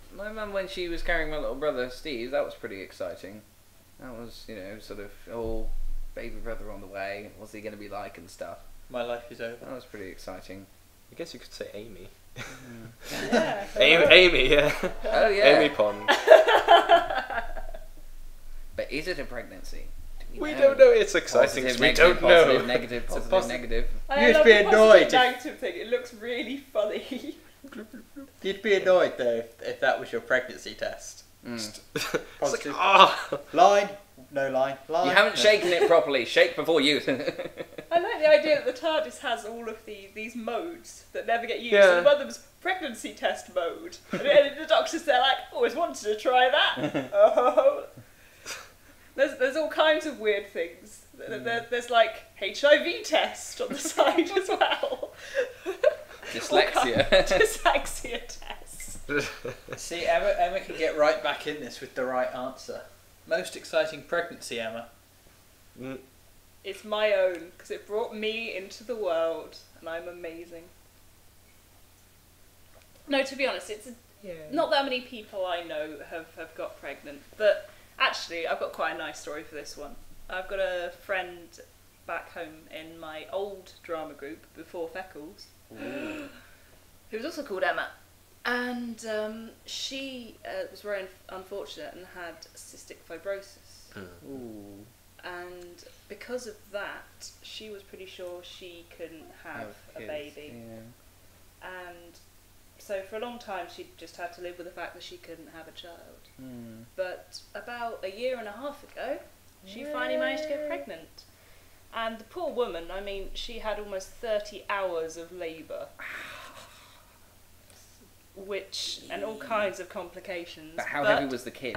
when she was carrying my little brother Steve, that was pretty exciting. That was, you know, sort of, oh, baby brother on the way. What's he going to be like and stuff. My life is over. That was pretty exciting. I guess you could say Amy. Yeah. Amy, yeah. Oh yeah. Amy Pond. But is it a pregnancy? Do We don't know. It's exciting. Positive, We negative, don't know. Positive, negative, positive, Posi- negative. I You'd love be the positive annoyed. negative thing. It looks really funny. You'd be annoyed though if that was your pregnancy test. Mm. It's like, Positive. ah. Line, no line, line. You haven't no. shaken it properly. Shake before use. I like the idea that the TARDIS has all of these modes that never get used. Yeah. And one of them's pregnancy test mode. And the doctors, they're like, always wanted to try that. Oh. There's all kinds of weird things. There's like HIV test on the side as well. Dyslexia. Dyslexia test. See, Emma can get right back in this with the right answer. Most exciting pregnancy, Emma. Mm, It's my own, because it brought me into the world, and I'm amazing. No, to be honest, it's not that many people I know have got pregnant, but actually I've got quite a nice story for this one. I've got a friend back home in my old drama group before FECCLES, who was also called Emma, and she was very unfortunate and had cystic fibrosis. Ooh. And because of that, she was pretty sure she couldn't have a kids, baby. Yeah. And so for a long time, she just had to live with the fact that she couldn't have a child. Mm. But about a year and a half ago, she finally managed to get pregnant. And the poor woman, I mean, she had almost 30 hours of labour. And all kinds of complications. But how heavy was the kid?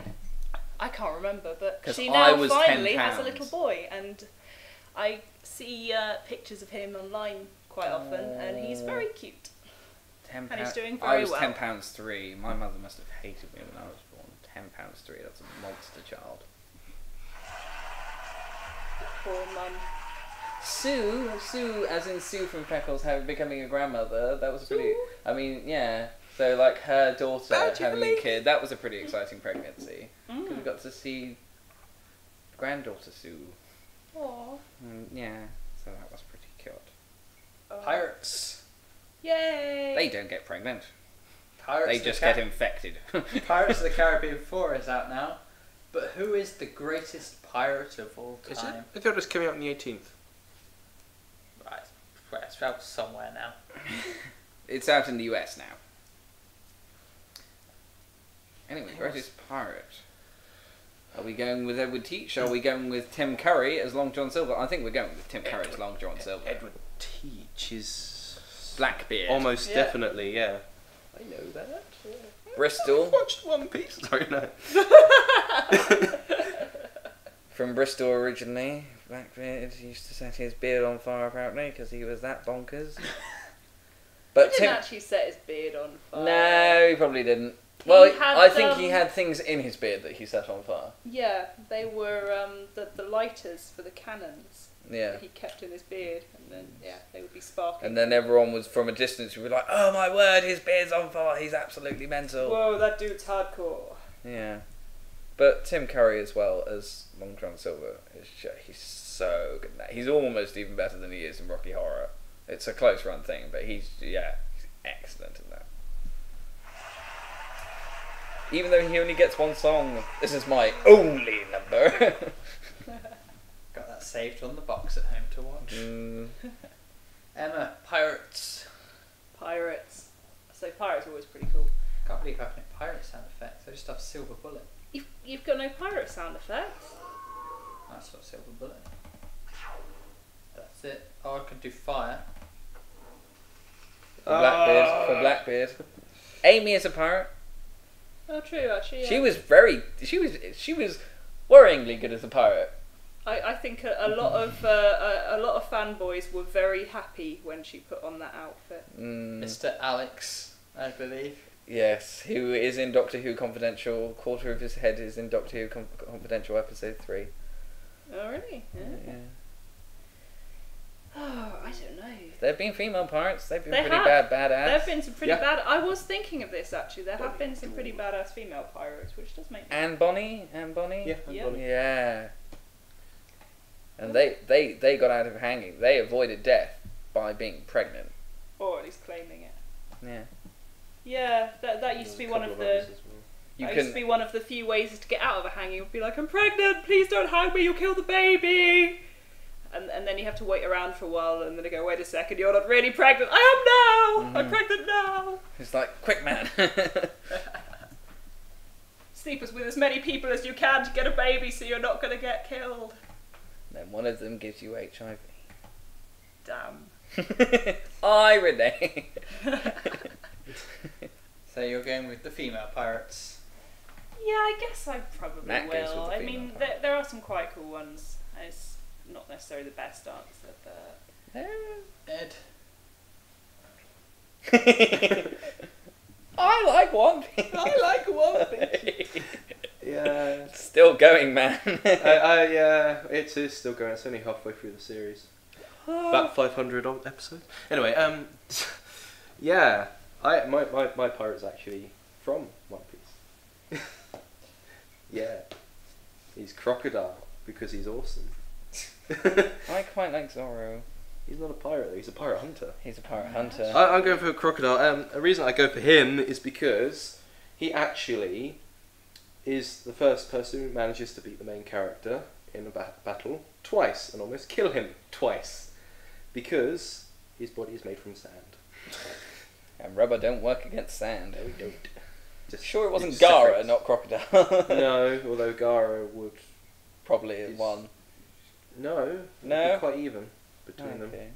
I can't remember, but 'Cause she I now was finally 10 has a little pounds. boy, and I see pictures of him online quite often, and he's very cute. And he's doing I very was well. £10.3. My mother must have hated me when I was born. £10.3. That's a monster child. Poor mum. Sue, as in Sue from FECCLES becoming a grandmother. That was a pretty. I mean, yeah. So like her daughter having a kid. That was a pretty exciting pregnancy. Because we got to see granddaughter Sue. Aww. Yeah. So that was pretty cute. Pirates. Yay! They don't get pregnant. Pirates They of just the get infected. Pirates of the Caribbean 4 is out now. But who is the greatest pirate of all Is it? time? I thought it was coming out on the 18th. Right. Well, it's out somewhere now. It's out in the US now. Anyway, greatest pirate. Are we going with Edward Teach? Are we going with Tim Curry as Long John Silver? I think we're going with Tim Curry as Long John Silver. Edward Teach is Blackbeard. almost Yeah. definitely, yeah. I know that. Bristol. I watched One Piece. Sorry, no. From Bristol originally. Blackbeard used to set his beard on fire apparently because he was that bonkers. He But didn't Tim... actually set his beard on fire. No, he probably didn't. Well, had, I think he had things in his beard that he set on fire. Yeah, they were the lighters for the cannons Yeah. that he kept in his beard, and then they would be sparking. And then everyone was from a distance would be like, "Oh my word, his beard's on fire! He's absolutely mental." Whoa, that dude's hardcore. Yeah, but Tim Curry as well as Long John Silver he's so good. At that. He's almost even better than he is in Rocky Horror. It's a close run thing, but he's excellent in that. Even though he only gets one song, this is my only number. Got that saved on the box at home to watch. Emma, pirates. Pirates. So pirates are always pretty cool. Can't believe I have no pirate sound effects. I just have silver bullet. You've got no pirate sound effects? That's not silver bullet. That's it. Oh, I can do fire. For Blackbeard. Amy is a pirate. Oh, true. Actually, yeah. She was worryingly good as a pirate. I think a lot of fanboys were very happy when she put on that outfit. Mr. Alex, I believe. Yes, who is in Doctor Who Confidential. Quarter of his head is in Doctor Who Confidential episode 3. Oh, really? Yeah. Oh, I don't know. There have been female pirates. They've been They pretty have. badass. There have been some pretty Yeah. bad. I was thinking of this actually. There have been some pretty badass female pirates, which does make. Anne Bonny. Yeah, Yeah. Bonnie. Yeah. And they got out of hanging. They avoided death by being pregnant. Or at least claiming it. Yeah. Yeah, that used to be one of the. You That used to be one of the few ways to get out of a hanging. Would be like, I'm pregnant. Please don't hang me. You'll kill the baby. And then you have to wait around for a while, and then they go, wait a second, you're not really pregnant. I am now. I'm pregnant now. It's like, quick man. Sleep with as many people as you can to get a baby, so you're not going to get killed. Then one of them gives you HIV. Damn. Irony. So you're going with the female pirates. Yeah, I guess I probably Matt goes will. with the I female mean, part. there are some quite cool ones. It's not necessarily the best answer, but Ed. I like One Piece. I like One Piece. Yeah. Still going, man. Yeah, it is still going. It's only halfway through the series. About 500 odd episodes. Anyway, yeah, my pirate's actually from One Piece. Yeah, he's Crocodile because he's awesome. I quite like Zorro. He's not a pirate though, he's a pirate hunter. He's a pirate hunter. I'm going for Crocodile. The reason I go for him is because he actually is the first person who manages to beat the main character in a battle twice and almost kill him twice because his body is made from sand. And rubber don't work against sand. No, we don't. Just Sure, it wasn't it's Gara, separate. not Crocodile. No, although Gara would. Probably It's- one. No, it'd No? be quite even between them. Okay.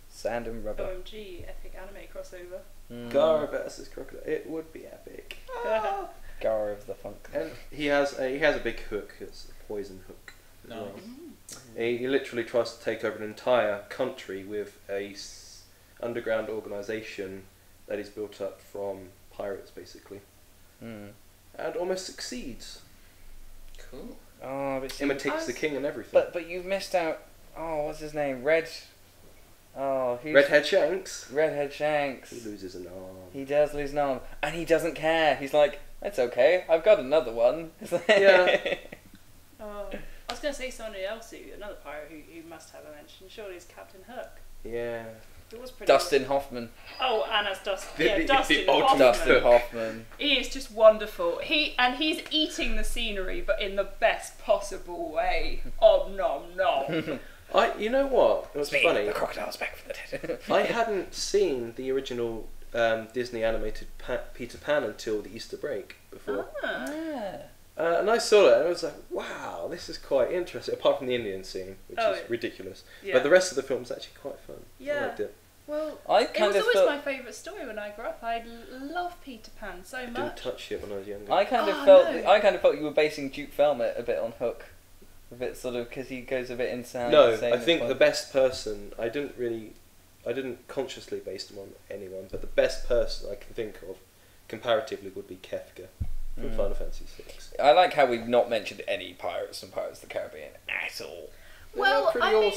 Sand and rubber. OMG, epic anime crossover. Gara versus Crocodile. It would be epic. Gara of the Funk. And he has a big hook. It's a poison hook. As well. Nice. He literally tries to take over an entire country with a underground organisation that is built up from pirates, basically, and almost succeeds. Cool. Oh, but see, Imitates the king and everything. but you've missed out. Oh, what's his name? Red. Oh, he's Redhead Shanks. Redhead Shanks. He loses an arm. He does lose an arm, and he doesn't care. He's like, "That's okay. I've got another one." Yeah. I was going to say somebody else, another pirate who must have a mention. Surely is Captain Hook. Yeah. It was pretty Dustin awesome. Hoffman. Oh, and as Dustin. The Dustin ultimate Hoffman. Dustin Hoffman. He is just wonderful. He's eating the scenery, but in the best possible way. Oh, nom. You know what? It was funny. The crocodile's back from the dead. I hadn't seen the original Disney animated Peter Pan until the Easter break before. And I saw it and I was like, wow, this is quite interesting, apart from the Indian scene, which is ridiculous. Yeah. But the rest of the film's actually quite fun. Yeah. I liked it. Well, it was always my favourite story when I grew up. I love Peter Pan so much. I didn't touch it when I was younger. I kind of felt you were basing Duke Felmet a bit on Hook. A bit sort of, because he goes a bit insane. No, I think the best person, I didn't consciously base them on anyone, but the best person I can think of comparatively would be Kefka from Final Fantasy VI. I like how we've not mentioned any pirates from Pirates of the Caribbean at all. Well, they are pretty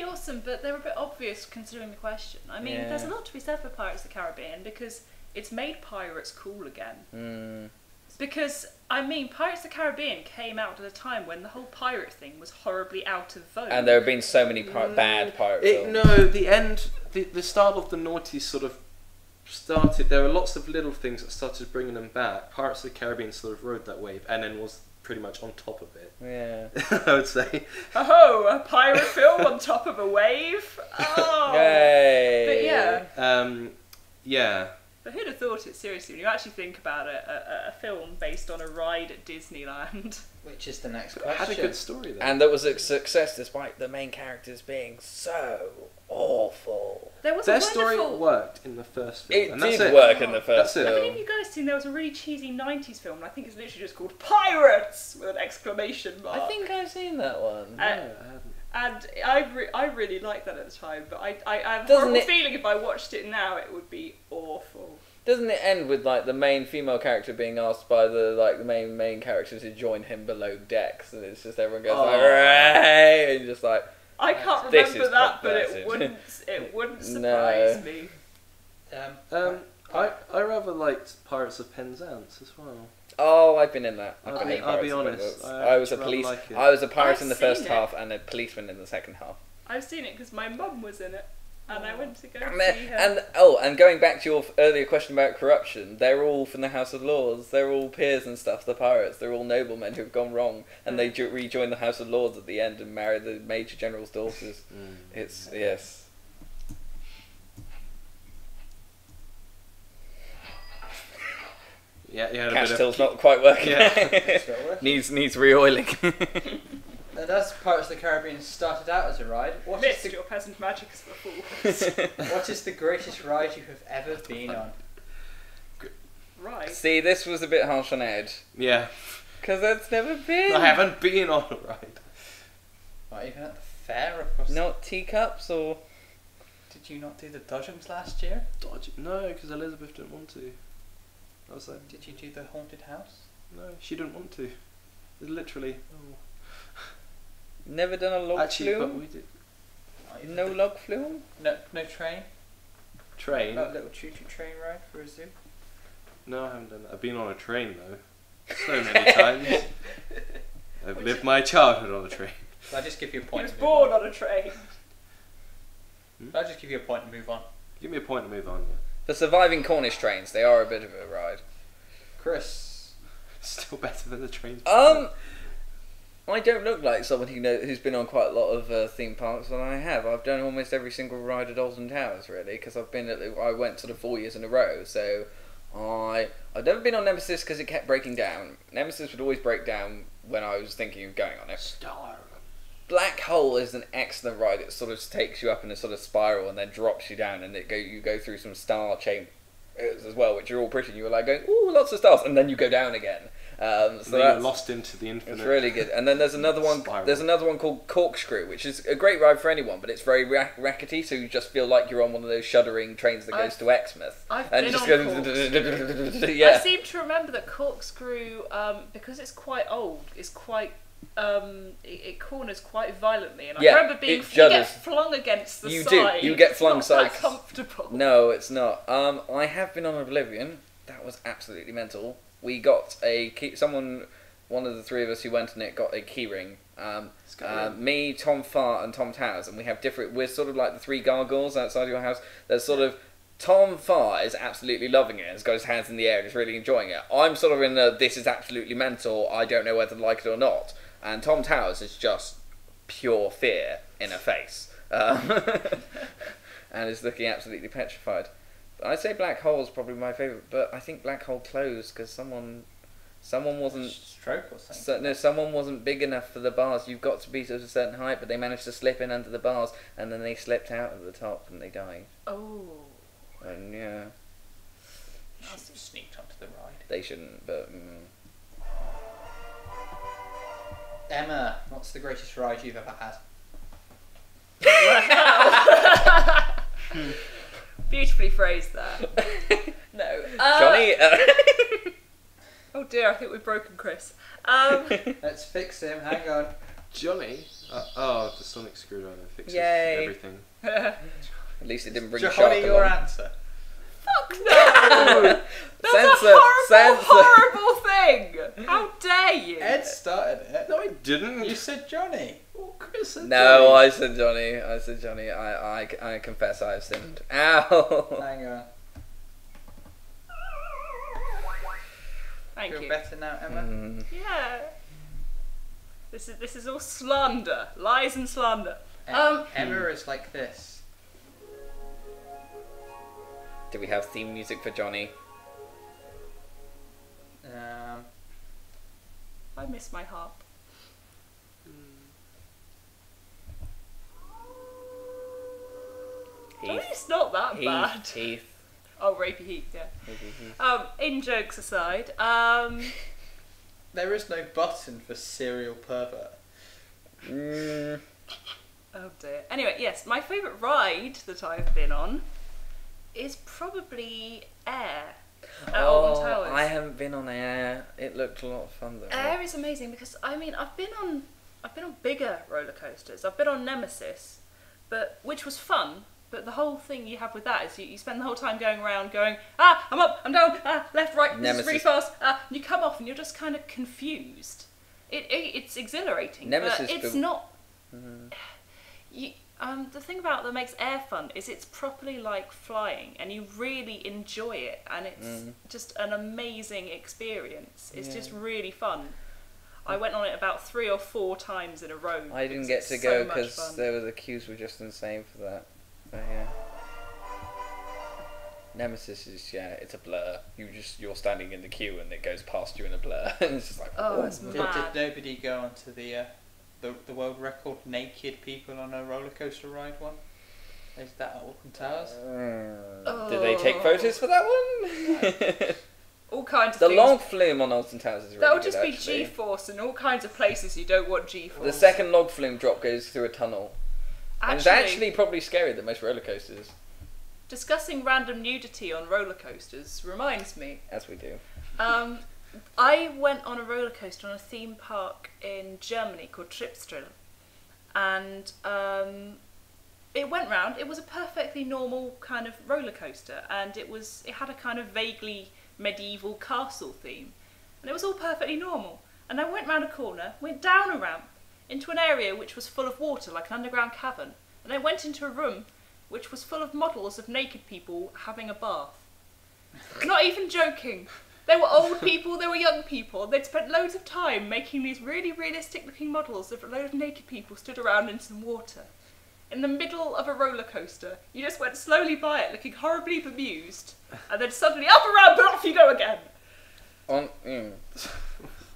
awesome, but they're a bit obvious considering the question. I mean, there's a lot to be said for Pirates of the Caribbean because it's made pirates cool again. Because, I mean, Pirates of the Caribbean came out at a time when the whole pirate thing was horribly out of vogue. And there have been so many bad pirate films. No, the style of the noughties sort of started. There were lots of little things that started bringing them back. Pirates of the Caribbean sort of rode that wave and then was pretty much on top of it. Yeah. I would say. Oh, a pirate film on top of a wave? Oh! Yay! But yeah. Yeah. But who'd have thought it, seriously, when you actually think about it, a film based on a ride at Disneyland. Which is the next question. It had a good story though. And that was a success despite the main characters being so awful. There was Their a story wonderful... worked in the first film. It and did that's work in the first That's it. I film. mean, if you guys seen, there was a really cheesy 90s film, and I think it's literally just called Pirates! With an exclamation mark. I think I've seen that one. No, I haven't. And I really liked that at the time, but I have a Doesn't horrible it- feeling if I watched it now, it would be awful. Doesn't it end with like the main female character being asked by the main character to join him below decks, and it's just everyone goes like, "Hooray!" and just like, I can't This remember is that, but perverted. it wouldn't surprise me. I rather liked Pirates of Penzance as well. oh, I've been in that. I'll I've been be in Pirates of honest, Penzance. I I was a actually police. like it. I was a pirate I've in the first seen it. half and a policeman in the second half. I've seen it because my mum was in it, and I went to go And, see her. and going back to your earlier question about corruption, they're all from the House of Lords. They're all peers and stuff. The pirates. They're all noblemen who've gone wrong, and they rejoin the House of Lords at the end and marry the Major General's daughters. It's yes. Yeah, yeah. Cash till's not quite working. Yeah. needs re-oiling. And as Pirates of the Caribbean started out as a ride, what is, Missed your peasant magic as before. what is the greatest ride you have ever been on? Right. See, this was a bit harsh on Ed Yeah. because that's never been. I haven't been on a ride. Not even at the fair across. Not teacups or. Did you not do the Dodgems last year? Dodge. No, because Elizabeth didn't want to. I was like, Did you do the haunted house? no, she didn't want to. It was literally. Oh. Never done a log Actually, but flume? we did. Not even No the- log flume? No train. Train? That little choo-choo train ride for a zoo. No, I haven't done that. I've been on a train though. So many times. I've lived my childhood on a train. So I'll just give you a He point. was to move born on. on a train. I'll just give you a point and move on. Give me a point to move on. Yeah. For surviving Cornish trains, they are a bit of a ride. Chris. Still better than the trains. I don't look like someone who's been on quite a lot of theme parks, and I have. I've done almost every single ride at Alton Towers, really, because I went sort of 4 years in a row. So I've never been on Nemesis because it kept breaking down. Nemesis would always break down when I was thinking of going on it. Star. Black Hole is an excellent ride. It sort of takes you up in a sort of spiral and then drops you down, and you go through some star chambers as well, which are all pretty. And you're like going, ooh, lots of stars, and then you go down again. So So you're lost into the infinite. it's really good. And then there's another one. Spiral. There's another one called Corkscrew, which is a great ride for anyone, but it's very rackety. So you just feel like you're on one of those shuddering trains that goes to Exmouth. I've And been just on goes, I yeah. seem to remember that Corkscrew, because it's quite old, is quite it corners quite violently, and Yeah, I remember being it you get judders. flung against the You side. do. You get flung it's not that sides. comfortable. No, it's not. I have been on Oblivion. That was absolutely mental. We got a key. One of the three of us who went on it got a key ring. Me, Tom Farr, and Tom Towers, and we have different. We're sort of like the three gargoyles outside your house. There's sort of Tom Farr is absolutely loving it. Has got his hands in the air and is really enjoying it. I'm sort of in the this is absolutely mental. I don't know whether to like it or not. And Tom Towers is just pure fear in her face, and is looking absolutely petrified. But I'd say Black Hole is probably my favourite, but I think Black Hole closed because someone wasn't Stroke or something. no, someone wasn't big enough for the bars. You've got to be to a certain height, but they managed to slip in under the bars, and then they slipped out at the top and they died. Oh. And yeah, Should have sneaked onto the ride. they shouldn't. But Emma, what's the greatest ride you've ever had? Beautifully phrased there. No. Johnny. Oh dear, I think we've broken Chris. Let's fix him. Hang on. Johnny? The sonic screwdriver fixes Yay. everything. At least it didn't bring Johnny, Shark your along. answer. Fuck no! That's Censor, a horrible, censor. horrible thing! How dare you? Ed started it. No, I didn't. You said Johnny. Oh, Chris said No, Johnny. I said Johnny. I said Johnny. I confess I have sinned. Ow! Hang on. Thank Feel you. better now, Emma? Yeah. This is all slander. Lies and slander. Emma is like this. Do we have theme music for Johnny? I miss my harp. Heath. It's not that bad. Heath. Oh, Rapey Heath, yeah. In jokes aside, There is no button for serial pervert. Mm, oh dear. Anyway, yes, my favourite ride that I've been on is probably Air at Alton Towers. I haven't been on Air. It looked a lot of fun though. Air is amazing because I've been on bigger roller coasters. I've been on Nemesis, which was fun. But the whole thing you have with that is you spend the whole time going around going, I'm up, I'm down, left, right, this is really fast. And you come off and you're just kind of confused. It's exhilarating, Nemesis, but it's not. The thing about that makes Air fun is it's properly like flying, and you really enjoy it, and it's just an amazing experience. It's just really fun. I went on it about 3 or 4 times in a row. I didn't get to go because the queues were just insane for that. But yeah. Nemesis is it's a blur. You're standing in the queue and it goes past you in a blur. And it's just like it's Did mad. nobody go onto the world record naked people on a roller coaster ride one? Is that at Alton Towers? Did they take photos for that one? All kinds of The things. long flume on Alton Towers is really That'll good, just be actually. G-force in all kinds of places you don't want G-force. The second log flume drop goes through a tunnel. And it's actually probably scarier than most roller coasters. Discussing random nudity on roller coasters reminds me. As we do. I went on a roller coaster on a theme park in Germany called Tripsdrill, and it went round. It was a perfectly normal kind of roller coaster, and it had a kind of vaguely medieval castle theme, and it was all perfectly normal. And I went round a corner, went down a ramp into an area which was full of water, like an underground cavern, and I went into a room which was full of models of naked people having a bath. Not even joking. There were old people, there were young people. They'd spent loads of time making these really realistic looking models of a load of naked people stood around in some water. In the middle of a roller coaster. You just went slowly by it looking horribly bemused, and then suddenly up a ramp and off you go again.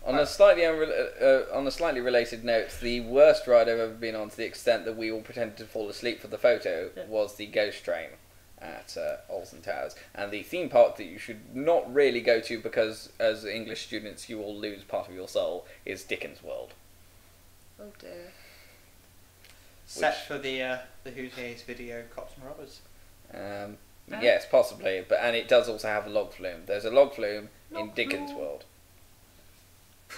On a slightly related note, the worst ride I've ever been on, to the extent that we all pretended to fall asleep for the photo, was the Ghost Train at Alton Towers. And the theme park that you should not really go to because, as English students, you will lose part of your soul, is Dickens World. Oh dear. Set for the Who's Here's video, Cops and Robbers. Yes, possibly, and it does also have a log flume. There's a log flume in Log Dickens flume. World.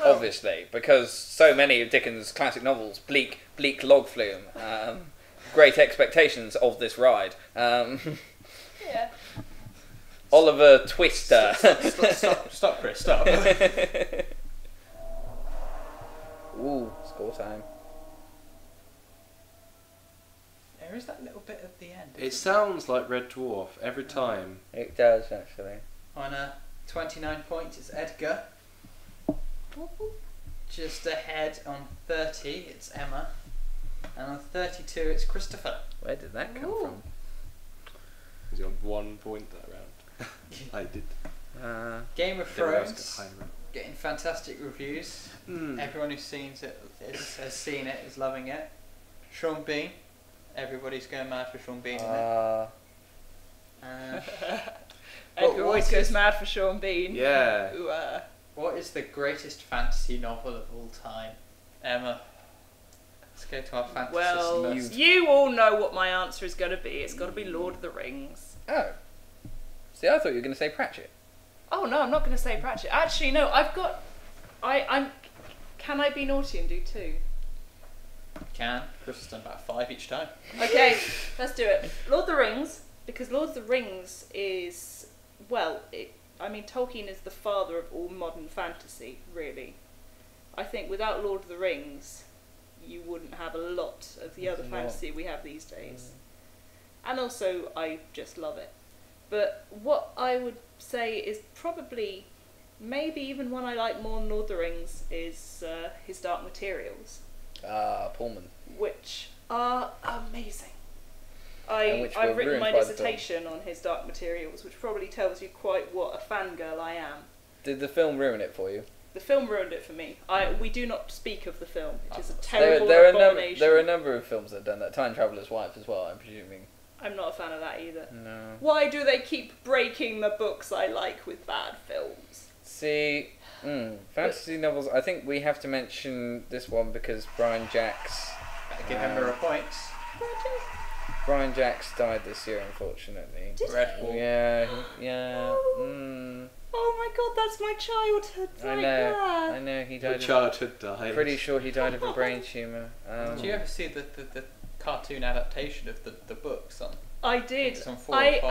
obviously, because so many of Dickens' classic novels, bleak log flume, great expectations of this ride. Yeah. Oliver Twister. Stop, Chris, stop. Ooh, score time. There is that little bit at the end. It sounds like Red Dwarf every time. It does, actually. On 29 points, it's Edgar. Just ahead on 30, it's Emma. And on 32, it's Christopher. Where did that come Ooh. from? Is he on 1 point that round? I did. Game of Everyone else Thrones, got higher up. getting fantastic reviews. Everyone who's seen it has seen it, is loving it. Sean Bean, everybody's going mad for Sean Bean in it. Edgar always what goes is- mad for Sean Bean. Yeah. Who, What is the greatest fantasy novel of all time? Emma. Let's go to our fantasy well, list. you all know what my answer is going to be. It's got to be Lord of the Rings. Oh. See, I thought you were going to say Pratchett. Oh no, I'm not going to say Pratchett. Actually, no. I've got. I'm. Can I be naughty and do 2? Can. Chris has done about 5 each time. Okay, let's do it. Lord of the Rings, because Lord of the Rings is, well, Tolkien is the father of all modern fantasy, really. I think without Lord of the Rings, you wouldn't have a lot of the other fantasy we have these days. And also, I just love it. But what I would say is probably, maybe even one I like more than Lord of the Rings, is his Dark Materials, Pullman. which are amazing. And which I've were written ruined my by the film. dissertation on his Dark Materials, which probably tells you quite what a fangirl I am. Did the film ruin it for you? The film ruined it for me. We do not speak of the film. It is a There, terrible there, are abomination. there are a number of films that have done that. Time Traveller's Wife as well, I'm presuming. I'm not a fan of that either. No. Why do they keep breaking the books I like with bad films? See, fantasy novels, I think we have to mention this one because Brian Jacks... Better give Emma a point. Brian Jacks died this year, unfortunately. Did Redfall. Yeah. Oh my god, that's my childhood. I know, he Your died childhood died. Pretty sure he died of a brain tumour. Did you ever see the cartoon adaptation of the books on? I did. It's on 4 or 5.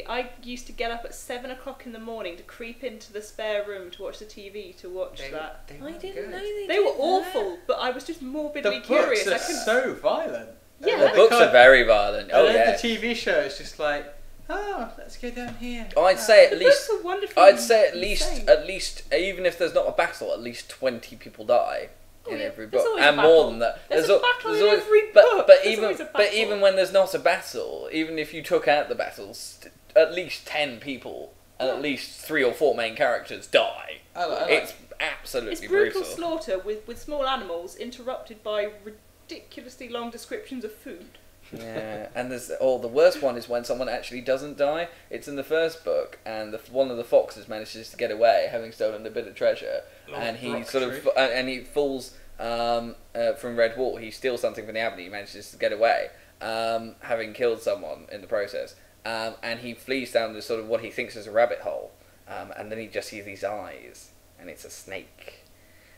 I used to get up at 7 o'clock in the morning to creep into the spare room to watch the TV to watch that. They I weren't didn't good. know They were awful, but I was just The morbidly books curious. are I couldn't. so violent. Yeah. The books are very violent. And Oh, then yeah. the TV show is just like, let's go down here. I'd say The at least... books are wonderful. I'd say insane. at least, even if there's not a battle, at least 20 people die in yeah, every there's book, always a and battle. more than that. There's a battle in always, every but, book. But There's even always a but battle. even when there's not a battle, even if you took out the battles, at least 10 people and at least 3 or 4 main characters die. I like It's absolutely It's brutal slaughter with small animals interrupted by ridiculously long descriptions of food. Yeah, and the worst one is when someone actually doesn't die. It's in the first book, and one of the foxes manages to get away, having stolen a bit of treasure, and he and he falls from Red Wall. He steals something from the abbey. He manages to get away, having killed someone in the process, and he flees down this sort of what he thinks is a rabbit hole, and then he just sees these eyes, and it's a snake.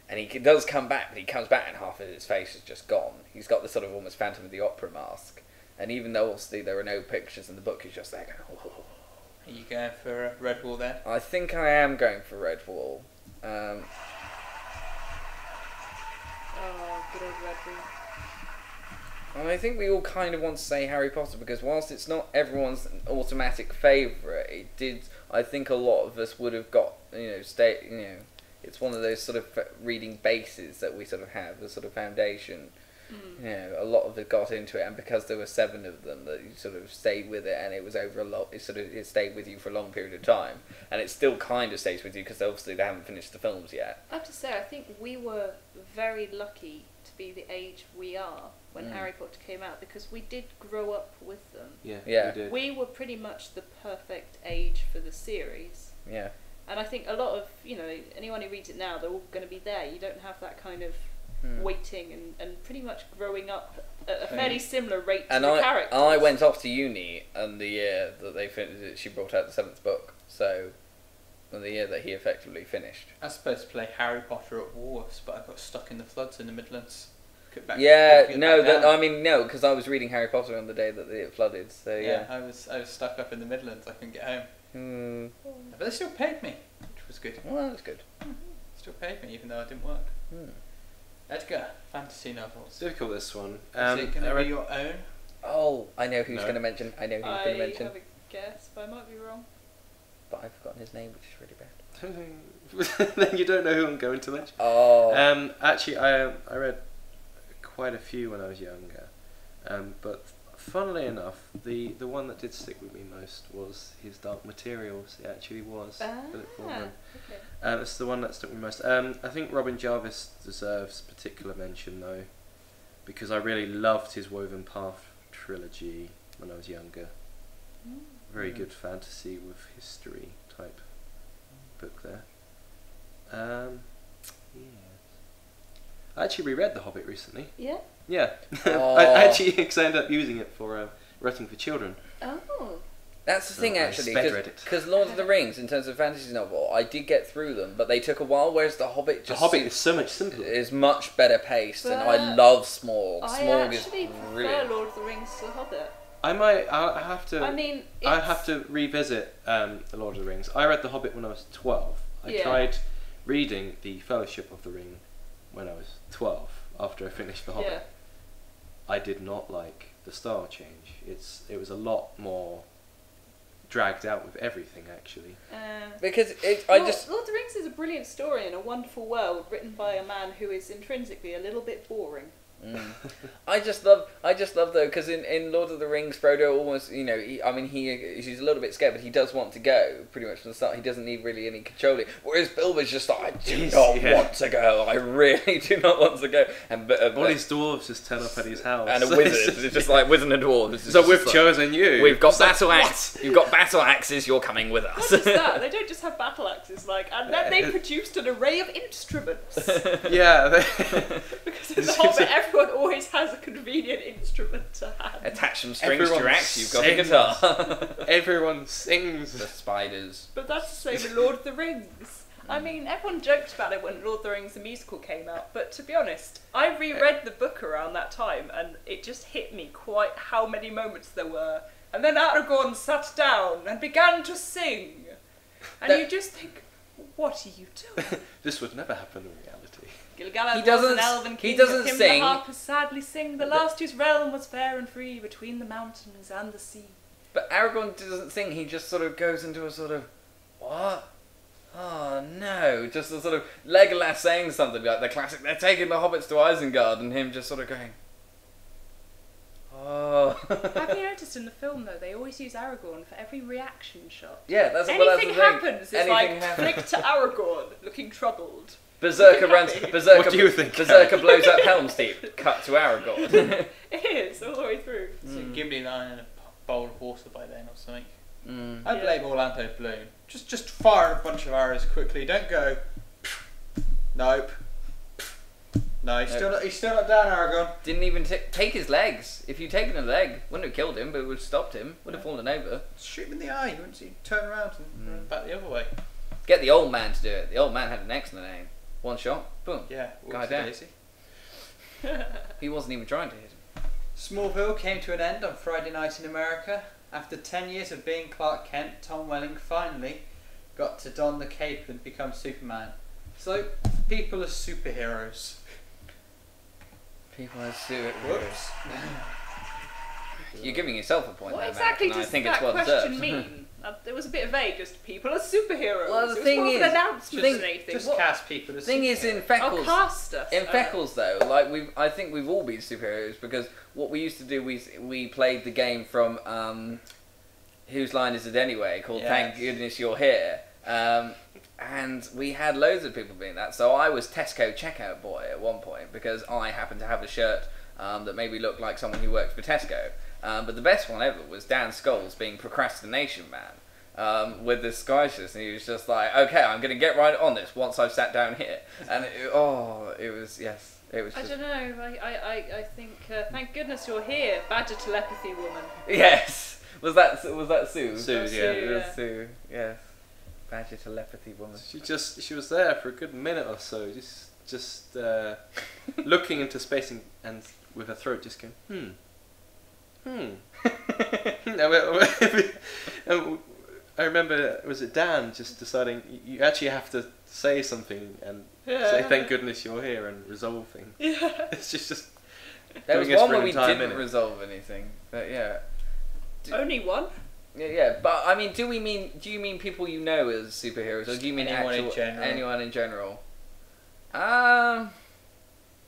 And he does come back, but he comes back and half of his face is just gone. He's got this sort of almost Phantom of the Opera mask. And even though obviously there are no pictures in the book, he's just there going, oh. Are you going for Red Wall then? I think I am going for Red Wall. Oh, good old Red Wall. And I think we all kind of want to say Harry Potter because whilst it's not everyone's automatic favourite, it did. I think a lot of us would have got, it's one of those sort of reading bases that we sort of have, the sort of foundation. A lot of it got into it, and because there were 7 of them, that you sort of stayed with it, and it was over a lot. It stayed with you for a long period of time, and it still kind of stays with you because obviously they haven't finished the films yet. I have to say, I think we were very lucky to be the age we are when Harry Potter came out because we did grow up with them. Yeah. We did. We were pretty much the perfect age for the series. Yeah. And I think a lot of, anyone who reads it now, they're all going to be there. You don't have that kind of waiting and pretty much growing up at a fairly similar rate to the characters. I went off to uni and the year that they finished, she brought out the 7th book. So Well, the year that he effectively finished. I was supposed to play Harry Potter at Walworths, but I got stuck in the floods in the Midlands. Because I was reading Harry Potter on the day that it flooded. So yeah. I was stuck up in the Midlands. I couldn't get home. Hmm. But they still paid me, which was good. Well, that's good. Still paid me even though I didn't work. Edgar, fantasy novels. Difficult, this one. Is it going to be your own? Oh, I know who he's No. going to mention. I know who he's going to mention. I have a guess, but I might be wrong. But I've forgotten his name, which is really bad. Then you don't know who I'm going to mention. Oh. Actually, I read quite a few when I was younger, but funnily enough, the one that did stick with me most was his Dark Materials. It actually was Philip Pullman. Okay. It's the one that stuck with me most. I think Robin Jarvis deserves particular mention though, because I really loved his Woven Path trilogy when I was younger. Very good fantasy with history type book there. Yeah. I actually reread The Hobbit recently. Yeah? Yeah. Oh. I actually ended up using it for writing for children. Oh. That's the thing, I actually, sped read it. because Lord of the Rings, in terms of fantasy novel, I did get through them, but they took a while. Whereas The Hobbit, The Hobbit is so much simpler. is much better paced, and I But love Smaug. I Smaug is actually prefer brilliant. Lord of the Rings to The Hobbit. I have to. I mean, I it's- have to revisit The Lord of the Rings. I read The Hobbit when I was 12. I Yeah. tried reading The Fellowship of the Ring when I was 12. After I finished The Hobbit, Yeah. I did not like the style change. It was a lot more dragged out with everything actually. Because Lord of the Rings is a brilliant story in a wonderful world written by a man who is intrinsically a little bit boring. I just love though, because in Lord of the Rings, Frodo almost, he's a little bit scared, but he does want to go pretty much from the start. He doesn't need really any controlling. Whereas Bilbo's just like, I do not want to go. I really do not want to go. And All his dwarves just turn up at his house. and a wizard. It's just like wizard and dwarves. So we've chosen you. We've got It's like, battle axe. You've got battle axes. You're coming with Not us. just that, they don't just have battle axes, and then they produced an array of instruments. Yeah. Because in The Hobbit, everyone always has a convenient instrument to hand. Attach some strings to your Everyone axe. You've got a guitar. Everyone sings. The spiders. But that's the same with Lord of the Rings. I mean, everyone joked about it when Lord of the Rings the musical came out, but to be honest, I reread the book around that time, and it just hit me quite how many moments there were. And then Aragorn sat down and began to sing. And you just think, what are you doing? This would never happen in reality. Gil-galad He was doesn't- an elven he king, doesn't of him sing. the harpers sadly sing, the last whose realm was fair and free between the mountains and the sea. But Aragorn doesn't sing. He just sort of goes into a sort of, what? Oh no! Just a sort of Legolas saying something like the classic. They're taking the hobbits to Isengard, and him just sort of going, oh. Have you noticed in the film though, they always use Aragorn for every reaction shot? Yeah, that's Anything the thing. happens, it's Anything like happens. flick to Aragorn, looking troubled. Berserker runs. Happy. Berserker. What do you think, Berserker blows up Helm's Deep. Cut to Aragorn. It is, all the way through. So Gimli lying in a bowl of water by then or something. I Yeah. blame Orlando Bloom. Just fire a bunch of arrows quickly. Don't go. Nope. No, he's still not down, Aragorn. Didn't even take his legs. If you'd taken a leg, wouldn't have killed him, but it would have stopped him. Would have fallen over. Shoot him in the eye. You wouldn't see him turn around and run back the other way. Get the old man to do it. The old man had an excellent aim. One shot, boom. Yeah, Guy whoopsie down. daisy. He wasn't even trying to hit him. Smallville came to an end on Friday night in America. After 10 years of being Clark Kent, Tom Welling finally got to don the cape and become Superman. So, people are superheroes. People are superheroes. Whoops. You're giving yourself a point What there, exactly Matt, and does I think that it's well question deserved. mean? It was a bit vague, just people are superheroes. Well, the it was thing more of is- an announcement thing- than anything. Just What- cast people as Thing is, in superheroes. Feckles, cast us. in Feckles though, like I think we've all been superheroes because what we used to do, we played the game from Whose Line Is It Anyway? Called Yes. Thank Goodness You're Here, and we had loads of people being that. So I was Tesco checkout boy at one point because I happened to have a shirt that made me look like someone who worked for Tesco. But the best one ever was Dan Scholes being Procrastination Man. With this Skyshift, and he was just like, okay, I'm going to get right on this once I've sat down here. And it was I don't know. I think thank goodness you're here, Badger Telepathy Woman. yes. Was that Sue? Sue, It yeah. was yeah. Sue, yes. Badger telepathy woman. She was there for a good minute or so, just looking into space and with her throat just going, I remember, was it Dan just deciding you actually have to say something and say thank goodness you're here and resolve things. Yeah. It's just There was doing this one for where an we entire didn't minute. resolve anything, but yeah. Only one? Yeah, but I mean, do you mean people you know as superheroes, or do you mean anyone in general?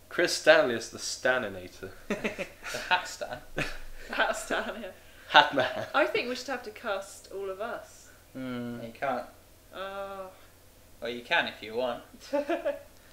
Chris Stanley is the Staninator. The hat stand. That's down here. Hat man. I think we should have to cast all of us. Hmm. You can't. Oh. Well, you can if you want.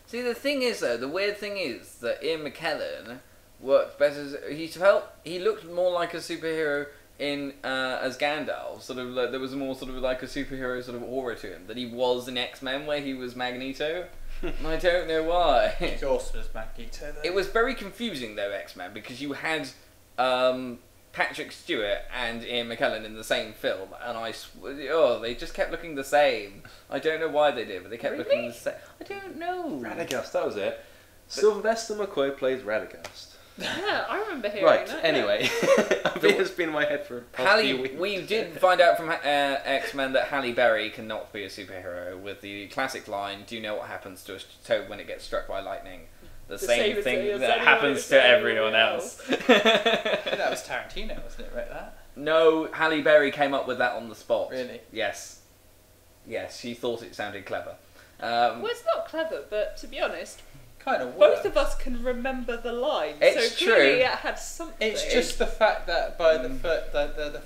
See, the thing is, though, the weird thing is that Ian McKellen worked better. He looked more like a superhero in as Gandalf. Sort of, like, there was more sort of like a superhero sort of aura to him than he was in X-Men, where he was Magneto. And I don't know why. He's awesome as Magneto, though. It was very confusing, though, X-Men, because you had Patrick Stewart and Ian McKellen in the same film, and they just kept looking the same. I don't know why they did, but they kept looking the same. I don't know. Radagast, that was it. Sylvester McCoy plays Radagast. Yeah, I remember hearing Right, that. anyway. It's been in my head for a past few weeks. We did find out from X-Men that Halle Berry cannot be a superhero with the classic line, "Do you know what happens to a toad when it gets struck by lightning? The same thing that happens to everyone else." That was Tarantino, wasn't it? Right, that. No, Halle Berry came up with that on the spot. Really? Yes, she thought it sounded clever. Well, it's not clever, but to be honest, Kind of both of us can remember the line. It's so clearly true. it had something. It's just the fact that by the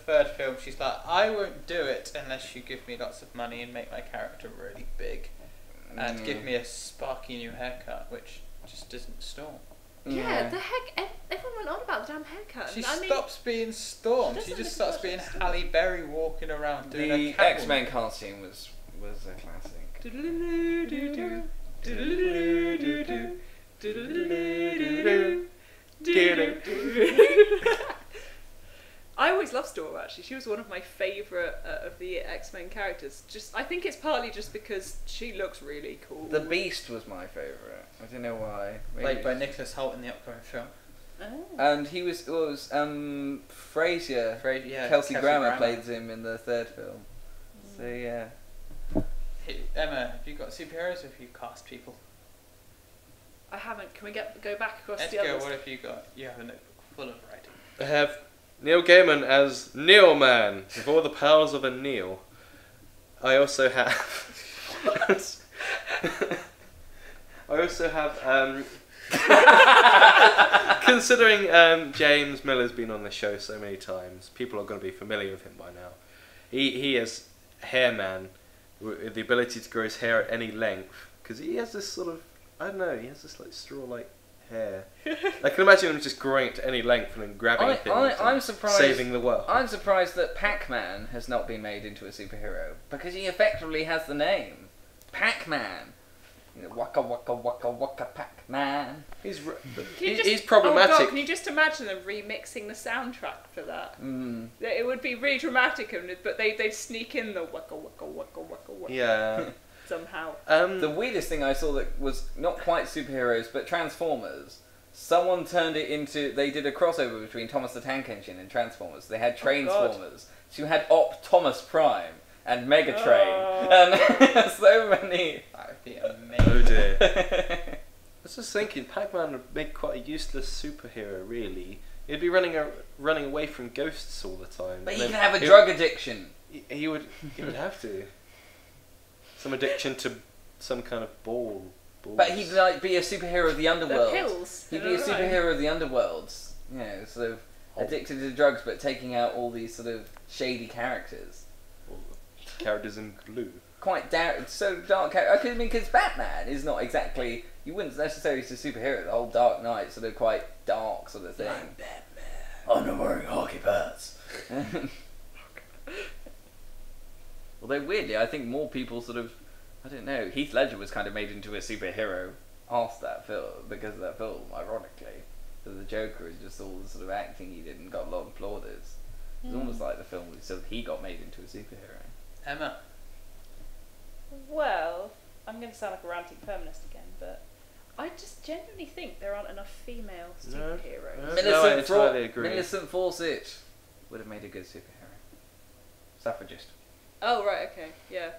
third film, she's like, I won't do it unless you give me lots of money and make my character really big, and give me a sparky new haircut, which just isn't Storm. Yeah, the heck, everyone went on about the damn haircut. She I mean, stops being Storm. She She doesn't just look starts like being Storm. Halle Berry walking around doing The a Catwoman. X-Men costume was a classic. I always loved Storm, actually. She was one of my favourite of the X-Men characters. I think it's partly just because she looks really cool. The Beast was my favourite. I don't know why. Played by Nicholas Hoult in the upcoming film. Oh. And he was Frasier. Kelsey Grammer played him in the third film. So yeah. Hey, Emma, have you got superheroes or have you cast people? I haven't. Can we go back across the Edgar, others? what have you got? You have a notebook full of writing. I have Neil Gaiman as Neil Man, with all the powers of a Neil. I also have... considering James Miller's been on the show so many times, people are going to be familiar with him by now. He is Hair Man, with the ability to grow his hair at any length, because he has this sort of, I don't know, he has this like straw-like hair. I can imagine him just growing it to any length and then grabbing things I'm and surprised, saving the world. I'm surprised that Pac-Man has not been made into a superhero, because he effectively has the name. Pac-Man. You know, waka waka waka waka Pac-Man. He's He's problematic. Oh God, can you just imagine them remixing the soundtrack for that? Mm. It would be really dramatic, but they'd sneak in the waka waka waka waka waka Yeah. somehow. The weirdest thing I saw that was not quite superheroes, but Transformers. Someone turned it into... They did a crossover between Thomas the Tank Engine and Transformers. They had Trainsformers. So you had Optimus Prime and Megatrain. And so many... That would be amazing. Oh dear. I was just thinking, Pac-Man would make quite a useless superhero, really. He'd be running away from ghosts all the time. But And he then can have a drug addiction. He would have to. Some addiction to some kind of balls. But he'd like be a superhero of the underworld. The pills. He'd be a superhero of the underworlds. You know, sort of addicted to drugs, but taking out all these sort of shady characters. Characters in glue. Quite dark, so dark. I mean, because Batman is not exactly. You wouldn't necessarily say superhero. The whole Dark Knight sort of quite dark sort of thing. I'm Batman. I'm not wearing hockey pads. Although weirdly, I think more people sort of. I don't know. Heath Ledger was kind of made into a superhero after that film, because of that film, ironically. So the Joker is just all the sort of acting he did and got a lot of plaudits. It's almost like the film, so he got made into a superhero. Emma. Well, I'm going to sound like a ranting feminist again, but I just genuinely think there aren't enough female superheroes. No, I entirely agree. Millicent Fawcett would have made a good superhero. Suffragist. Oh right, okay, yeah.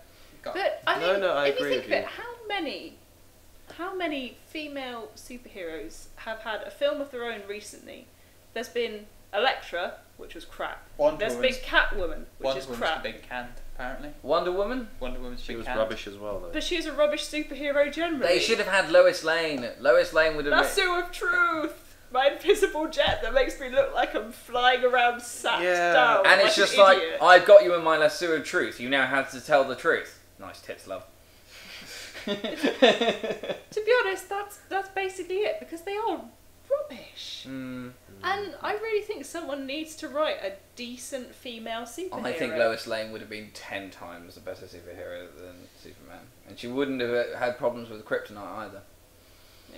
Got But I mean, I if you agree think of with it, how many female superheroes have had a film of their own recently? There's been Elektra, which was crap. There's been Catwoman, which is crap. been canned, apparently. Wonder Woman? Wonder Woman's She been was canned. rubbish as well, though. But she was a rubbish superhero generally. They should have had Lois Lane. Lois Lane would have Lasso of Truth! My invisible jet that makes me look like I'm flying around sat down. And like it's just an like, idiot. I've got you in my lasso of truth. You now have to tell the truth. Nice tits, love. To be honest, that's basically it, because they are rubbish. Mm. And I really think someone needs to write a decent female superhero. I think Lois Lane would have been 10 times a better superhero than Superman. And she wouldn't have had problems with kryptonite either.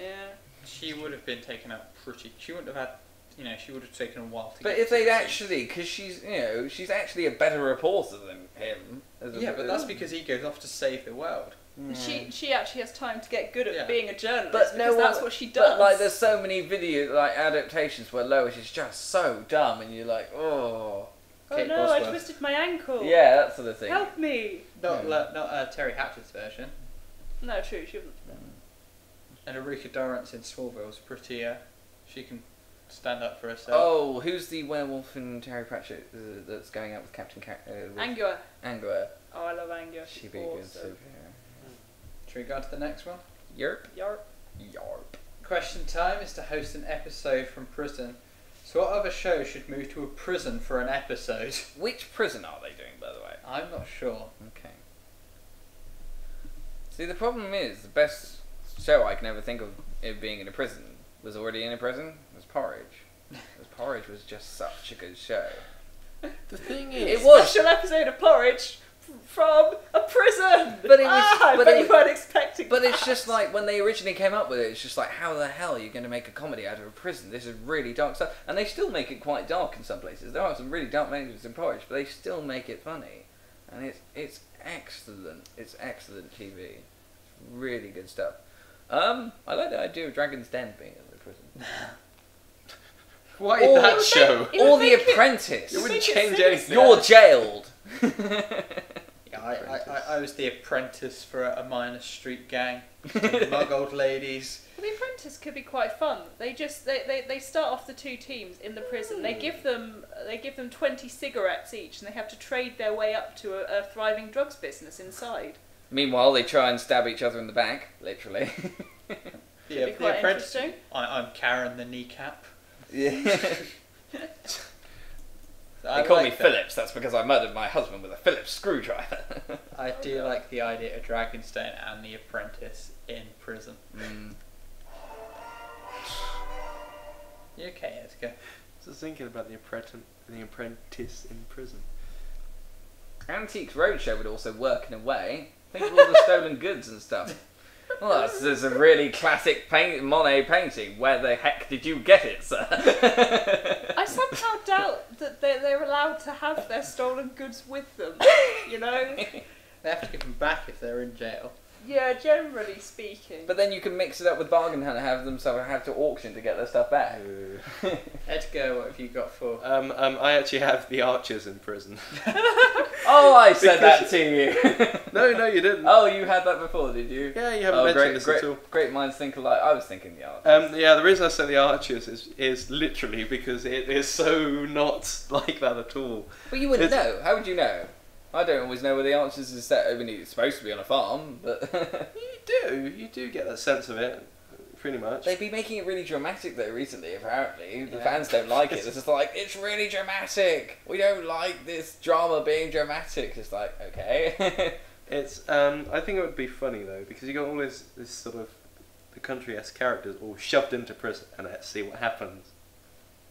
Yeah. She would have been taken out pretty... She wouldn't have had... she would have taken a while to But get if to they'd the actually... Because she's, she's actually a better reporter than him. Yeah, but that's because he goes off to save the world. She actually has time to get good at being a journalist, But because that's what she does. But there's so many video adaptations where Lois is just so dumb, and you're like, oh. Oh Kate no, I Bosworth. twisted my ankle. Yeah, that sort of thing. Help me. Not Terry Hatchett's version. No, true. She wasn't. And Erika Dorrance in Smallville's pretty. She can stand up for herself. Oh, who's the werewolf in Terry Pratchett that's going out with Captain Angua. Angua. Oh, I love Angua. She'd be a good superhero. Should we go on to the next one? Yerp. Yarp. Yarp. Question time is to host an episode from prison. So what other show should move to a prison for an episode? Which prison are they doing, by the way? I'm not sure. Okay. See, the problem is, the best show I can ever think of it being in a prison was already in a prison. It was Porridge. Because Porridge was just such a good show. The thing is... It was. Special episode of Porridge from a prison. But it was- I but bet it- you weren't expecting. But that. it's just like, when they originally came up with it, it's just like, how the hell are you going to make a comedy out of a prison? This is really dark stuff. And they still make it quite dark in some places. There are some really dark messages in Porridge, but they still make it funny. And it's excellent. It's excellent TV. Really good stuff. I like the idea of Dragon's Den being in the prison. Why Or- that show? It Or would The make it- Apprentice. It wouldn't make it change sinister. anything. You're jailed. Yeah, I was the apprentice for a minor street gang. Mug old ladies. Well, The Apprentice could be quite fun. They start off the two teams in the prison. They give them 20 cigarettes each, and they have to trade their way up to a thriving drugs business inside. Meanwhile, they try and stab each other in the back, literally. Yeah, be The quite Apprentice. interesting. I'm Karen the kneecap. Yeah. I They call me like that. Phillips, that's because I murdered my husband with a Phillips screwdriver. I do like the idea of Dragon's Den and The Apprentice in prison. You okay, Edgar? Just thinking about the apprentice in prison. Antiques Roadshow would also work in a way. Think of all the stolen goods and stuff. Well, there's a really classic Monet painting. Where the heck did you get it, sir? I somehow doubt that they're allowed to have their stolen goods with them. You know? They have to give them back if they're in jail. Yeah, generally speaking. But then you can mix it up with bargain hunt and have them have to auction to get their stuff back. Edgar, what have you got for? I actually have the archers in prison. Oh, I said that to you. No, you didn't. Oh, you had that before, did you? Yeah, you haven't mentioned this at all. Great minds think alike. I was thinking the Archers. Yeah, the reason I said the Archers is literally because it is so not like that at all. But you wouldn't know. How would you know? I don't always know where the Archers is set. I mean, it's supposed to be on a farm, but You do get that sense of it, pretty much. they've been making it really dramatic though recently. Apparently, the Yeah. fans don't like it. It's just like, it's really dramatic. We don't like this drama being dramatic. It's like, okay. It's I think it would be funny though, because you got all this sort of the country-esque characters all shoved into prison, and let's see what happens.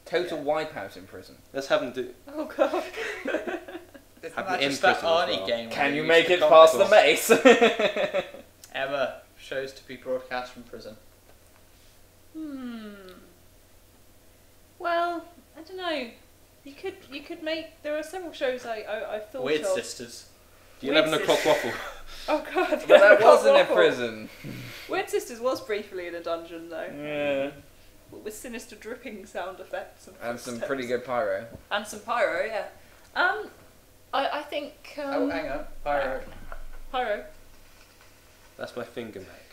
Total wipeout in prison. Let's have them do. Oh god. Isn't Have that them in just that prison as Arnie well. game? Can where you they make use it past the compasses? mace? Emma, shows to be broadcast from prison. Well, I don't know. You could make. There are several shows I thought Weird of. Sisters. Do you have an Weird O'Clock Waffle? Oh God! But that wasn't a Waffle. prison. Weird Sisters was briefly in a dungeon though. Yeah. With sinister dripping sound effects And some footsteps. pretty good pyro. And some pyro, yeah. I think. Oh, hang on. Pyro. Pyro. That's my finger, Mac.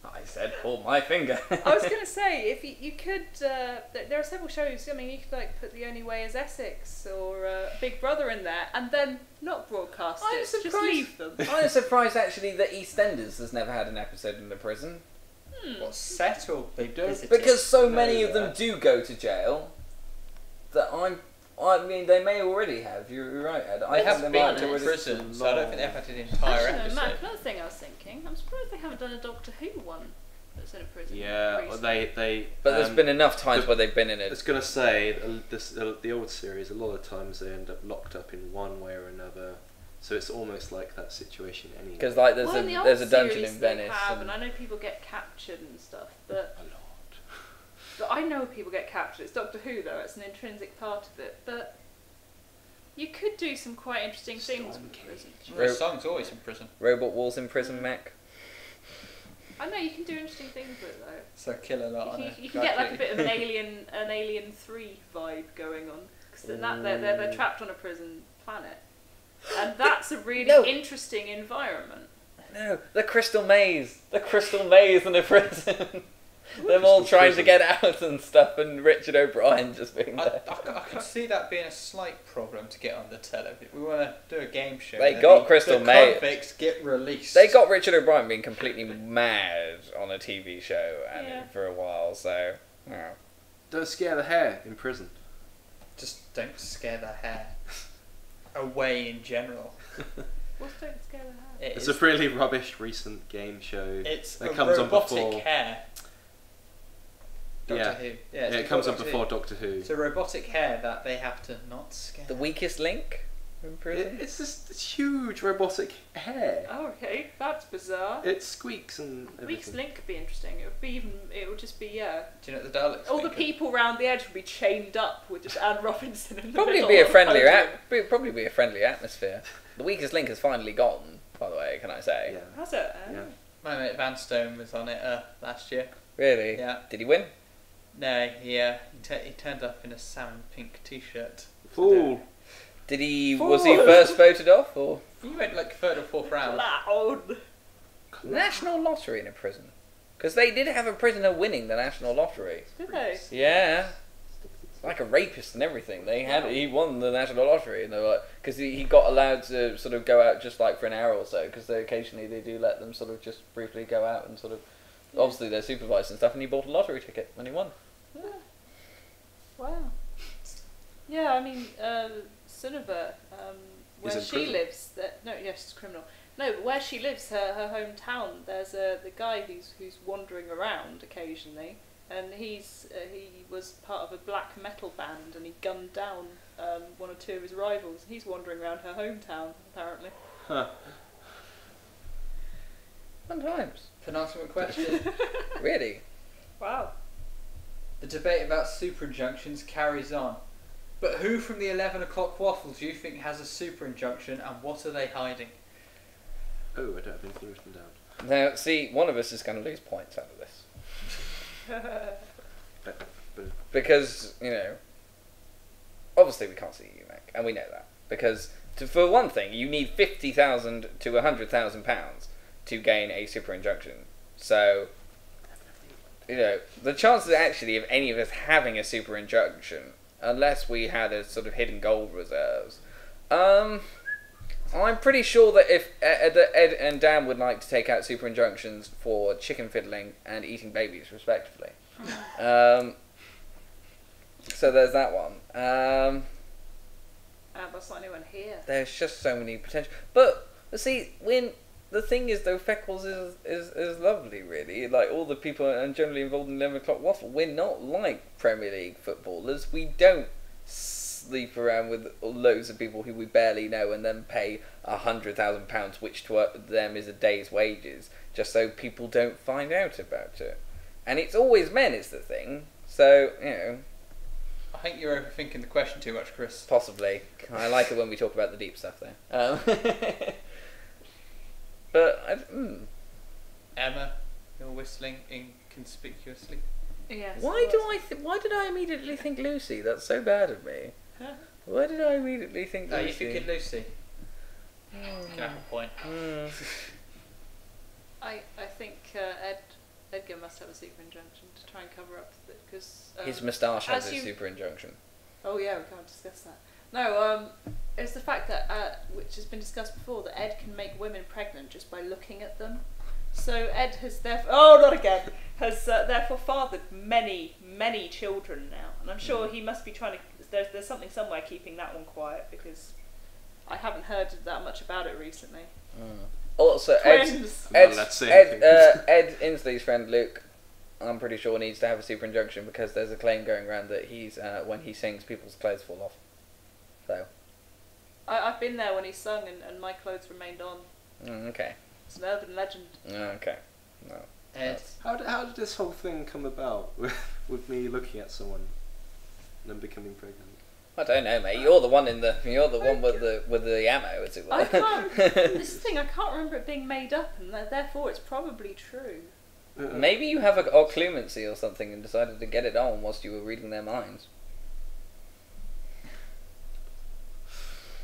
I said, pull my finger. I was going to say, if you could, there are several shows. I mean, you could like put The Only Way Is Essex or Big Brother in there, and then not broadcast I'm it. Just surprised- leave them. I'm surprised actually that EastEnders has never had an episode in the prison. What, set or they visited? Because so many of No, them do go to jail that I mean, they may already have. You're right, Ed. They have think been might to already- prison, so I don't think they've had an entire Actually, no, Matt, episode. another thing I was thinking, I'm surprised they haven't done a Doctor Who one that's in a prison. Yeah, well, recently. they. But there's been enough times where they've been in I it. was gonna say the old series. A lot of times they end up locked up in one way or another. So it's almost like that situation anyway. Because like there's Well, in the a old there's a dungeon series in they Venice. have, and I know people get captured and stuff, but a lot. I know people get captured. It's Doctor Who though; it's an intrinsic part of it. But you could do some quite interesting things Storm with King. prison. The song's always in prison. Robot Walls in prison, Mac. I know you can do interesting things with it though. So kill a lot on You it. can, you can get like a bit of an Alien 3 vibe going on, because in that they're trapped on a prison planet, and that's a really No. interesting environment. No, the Crystal Maze. The Crystal Maze in a prison. Them all Crystal trying to prison. get out and stuff, and Richard O'Brien just being I there. could see that being a slight problem to get on the television. We want to do a game show. They where got the Crystal Maze. convicts get released. They got Richard O'Brien being completely mad on a TV show and Yeah. for a while, so yeah. Don't scare the hair in prison. Just don't scare the hair away in general. What's Don't Scare the Hair? It It's is- a really rubbish recent game show. It's that a comes on robotic before. hair. Doctor Yeah. Who. Yeah, it's it comes on Doctor before Who. Doctor Who. It's a robotic hair that they have to not scare. The weakest link in prison. It's this huge robotic hair. Oh, okay, that's bizarre. It squeaks and Week's everything. Link could be interesting. It would be even. It would just be yeah. Do you know what the Daleks? All the think of? people round the edge would be chained up with just Anne Robinson in the Probably middle. be a of friendlier podium. probably be a friendly atmosphere. The weakest link has finally gone, by the way, can I say? Yeah. Has it? Yeah. My mate Van Stone was on it last year. Really? Yeah. Did he win? No, he turned up in a salmon pink t-shirt. Fool. Did he was he first voted off or He went like third or fourth round. Loud. National Lottery in a prison? Because they did have a prisoner winning the National Lottery. Did they? Yeah. Like a rapist and everything. He won the National Lottery, and they were like, because he got allowed to sort of go out just like for an hour or so, because occasionally they do let them sort of just briefly go out and sort of, obviously they're supervised and stuff, and he bought a lottery ticket when he won. Yeah. Wow. Yeah, I mean, Sunniva, where Is in she prison. lives, she's a criminal. No, but where she lives, her hometown, there's the guy who's wandering around occasionally, and he was part of a black metal band, and he gunned down one or two of his rivals. He's wandering around her hometown, apparently. Huh. Fun times. Penultimate question. Really? Wow. The debate about super injunctions carries on. But who from the 11 o'clock waffle do you think has a super injunction, and what are they hiding? Oh, I don't have anything written down. Now, see, one of us is going to lose points out of this. But Because, obviously we can't see you, Mac, and we know that. Because, for one thing, you need £50,000 to £100,000 to gain a super injunction. So, the chances actually of any of us having a super injunction, unless we had a sort of hidden gold reserves, I'm pretty sure that if Ed and Dan would like to take out super injunctions for chicken fiddling and eating babies, respectively. So there's that one. That's not anyone here. There's just so many potential. But see, when the thing is though, FECCLES is lovely, really. Like all the people and generally involved in 11 o'clock waffle, we're not like Premier League footballers. We don't sleep around with loads of people who we barely know and then pay £100,000, which to them is a day's wages, just so people don't find out about it. And it's always men is the thing. So I think you're overthinking the question too much, Chris. Possibly. I like it when we talk about the deep stuff, though. But Emma, you're whistling inconspicuously. Yes. Why did I immediately think Lucy? That's so bad of me. Huh? Why did I immediately think No, Lucy? you thinking Lucy? You can have a point. I think Edgar must have a super injunction to try and cover up because His moustache has as a you- super injunction. Oh yeah, we can't discuss that. No, it's the fact that which has been discussed before, that Ed can make women pregnant just by looking at them. So Ed has therefore fathered many children now, and I'm sure he must be trying to. There's something somewhere keeping that one quiet because I haven't heard that much about it recently. Also, Twins. Ed Inslee's friend Luke, I'm pretty sure needs to have a super injunction because there's a claim going around that he's when he sings, people's clothes fall off. So. I've been there when he sung and my clothes remained on. Okay. It's an urban legend. Okay. No. Ed. How did this whole thing come about with me looking at someone and then becoming pregnant? I don't know, mate. You're the one with the ammo, as it were. I can't. This thing, I can't remember it being made up, and therefore it's probably true. Maybe you have a occlumency or something and decided to get it on whilst you were reading their minds.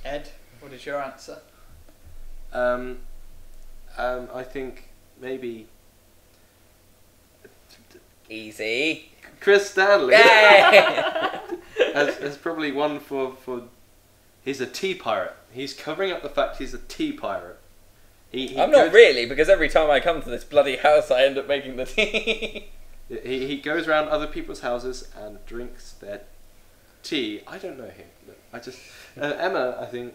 Ed, what is your answer? I think maybe Easy. Chris Stanley Yay! has probably one for. He's a tea pirate. He's covering up the fact he's a tea pirate. I'm not really, because every time I come to this bloody house, I end up making the tea. He goes around other people's houses and drinks their tea. I don't know him. No, I just Emma. I think.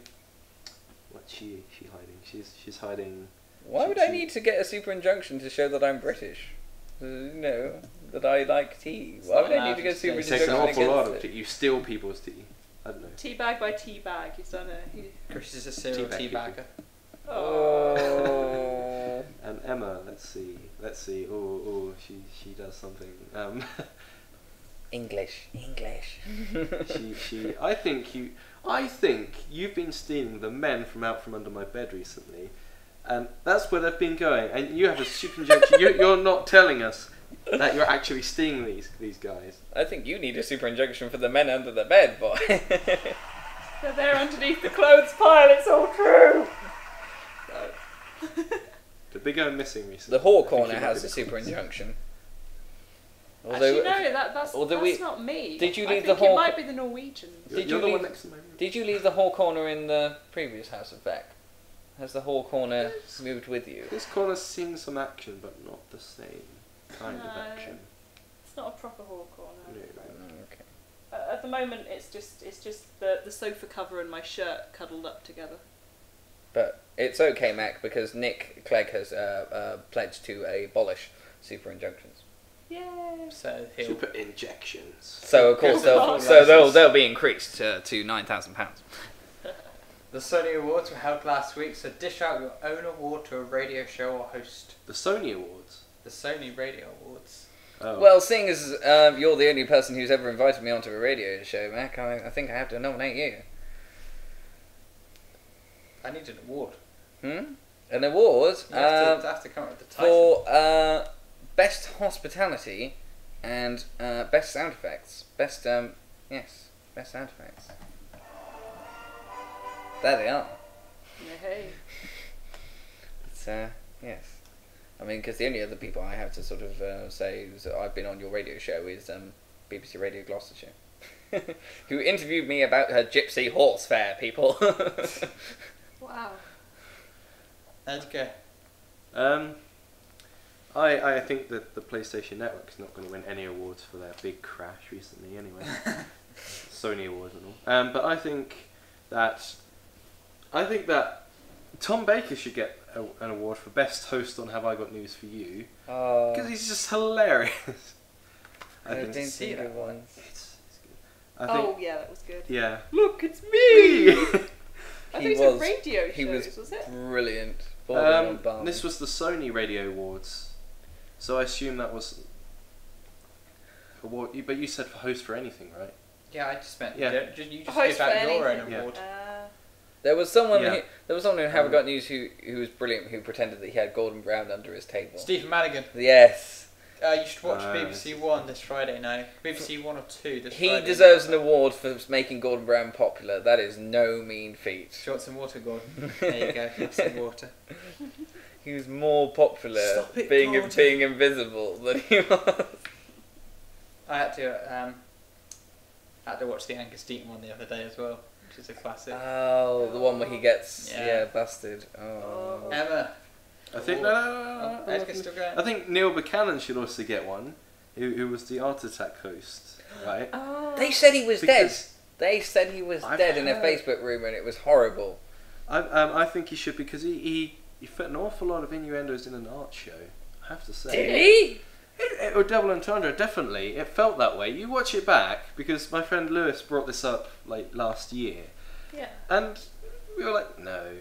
What's she hiding? She's hiding. Why would I need to get a super injunction to show that I'm British? That I like tea. Why would I need to get a super It takes injunction an awful lot against of it? tea. You steal people's tea. I don't know. Tea bag by tea bag. He's done it. Chris is a serial Teabag teabagger. Oh. And Emma, let's see. Oh, she does something. English. she. I think you've been stealing the men from out from under my bed recently, and that's where they've been going. And you have a super injection. You're not telling us that you're actually stealing these guys. I think you need a super injunction for the men under the bed, boy. They're there underneath the clothes pile. It's all true. Did they go missing recently? The whore I think corner you might has be a the super cause. injunction. Actually, no, that's we- not me. Did you I leave think the whole it might be the Norwegians. You're the one next to my room. Did you leave the whole corner in the previous House of Feck? Has the whole corner Yes. moved with you? This corner's seen some action, but not the same kind of No. action. It's not a proper hall corner. No. Okay. At the moment, it's just the sofa cover and my shirt cuddled up together. But it's okay, Mac, because Nick Clegg has pledged to abolish super injunctions. Yay! So he'll Super injections. So of course they'll be increased to £9,000. The Sony Awards were held last week, so dish out your own award to a radio show or host. The Sony Awards. The Sony Radio Awards. Oh. Well, seeing as you're the only person who's ever invited me onto a radio show, Mac, I think I have to nominate you. I need an award. An award You have to come up with the title. for best hospitality and best sound effects. Best sound effects. There they are. Hey. It's, yes. I mean, because the only other people I have to sort of say that I've been on your radio show is BBC Radio Gloucestershire, who interviewed me about her gypsy horse fair, people. Wow. Edgar. I think that the PlayStation Network's not going to win any awards for their big crash recently anyway. Sony Awards and all. But I think that Tom Baker should get an award for best host on Have I Got News for You, because he's just hilarious. I think didn't see that one. it's good. I think, Yeah, that was good. yeah. Look, it's me! I He think it's was- a radio he shows, was was it? Brilliant. This was the Sony Radio Awards, so I assume that was award. But you said for host for anything, right? Yeah, I just meant you just Host give for out your own anything. award. There was someone. Yeah. There was someone in Have I Got News who was brilliant. Who pretended that he had Gordon Brown under his table. Stephen Madigan. Yes. You should watch BBC One this Friday night. BBC One or Two this Friday. He deserves an award for making Gordon Brown popular. That is no mean feat. Shots and water, Gordon. There you go. Shots and water. He was more popular Stop it, being Gordon. invisible than he was. I had to watch the Angus Deaton one the other day as well, which is a classic. Oh, the one where he gets Yeah. busted. Oh. Emma. I think no. Edgar's still going. I think Neil Buchanan should also get one. Who was the Art Attack host, right? Oh. They said he was dead. Because They said he was I've dead in a heard- Facebook room, and it was horrible. I think he should, because he put an awful lot of innuendos in an art show. I have to say. Did he? Or Double Entendre, definitely. It felt that way. You watch it back, because my friend Lewis brought this up like last year, Yeah. and we were like, no.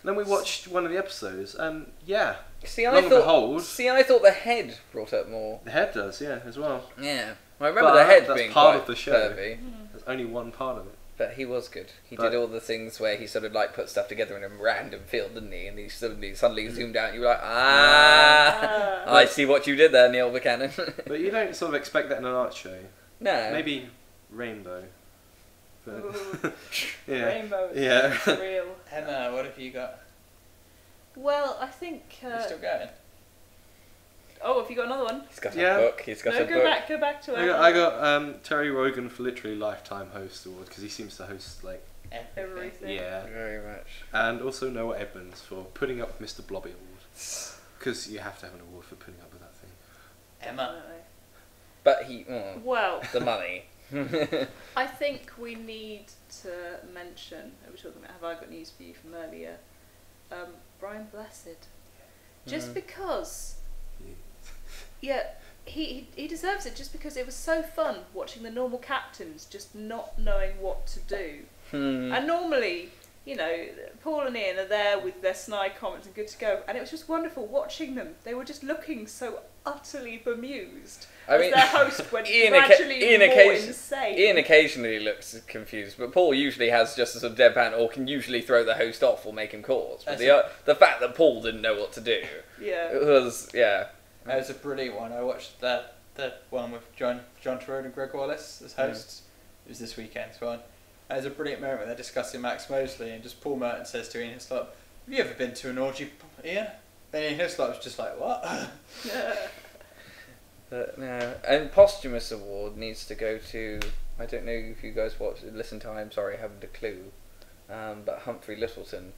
Then we watched one of the episodes, and yeah, See, Lo I and thought. behold- See, I thought the head brought up more. the head does, yeah, as well. Yeah, I remember But the head that's being part quite of the show. pervy, There's only one part of it. but he was good. He But- did all the things where he sort of like put stuff together in a random field, didn't he? And he suddenly zoomed out, and you were like, I see what you did there, Neil Buchanan. But you don't sort of expect that in an art show. No, Maybe Rainbow. But Ooh. yeah. Rainbow is Yeah. real. Emma, what have you got? Well, I think. You're still going? Oh, have you got another one? he's got Yeah. a book. He's got No, a go book. back. Go back to I Emma. got Terry Wogan for literally Lifetime Host Award, because he seems to host like Everything. yeah, Very much. and also Noah Edmonds for putting up with Mr. Blobby Award, because you have to have an award for putting up with that thing. Emma. Definitely. But he, Well, the money. I think we need to mention. We were talking about Have I Got News for You from earlier. Brian Blessed. Just because. Yeah, he deserves it, just because it was so fun watching the normal captains just not knowing what to do. And normally, you know, Paul and Ian are there with their snide comments and good to go, and it was just wonderful watching them. They were just looking so utterly bemused as their host went gradually more insane. Ian occasionally looks confused, but Paul usually has just a sort of deadpan, or can usually throw the host off or make him cause. But the fact that Paul didn't know what to do, it was That was a brilliant one. I watched the one with John Torode and Greg Wallace as hosts. It was this weekend's one. That was a brilliant moment where they're discussing Max Mosley, and just Paul Merton says to Ian Hislop, "Have you ever been to an orgy, Ian?" And Ian Hislop's just like, "What?" But no, and posthumous award needs to go to, I don't know if you guys listen to I'm sorry, I haven't a clue, but Humphrey Lyttelton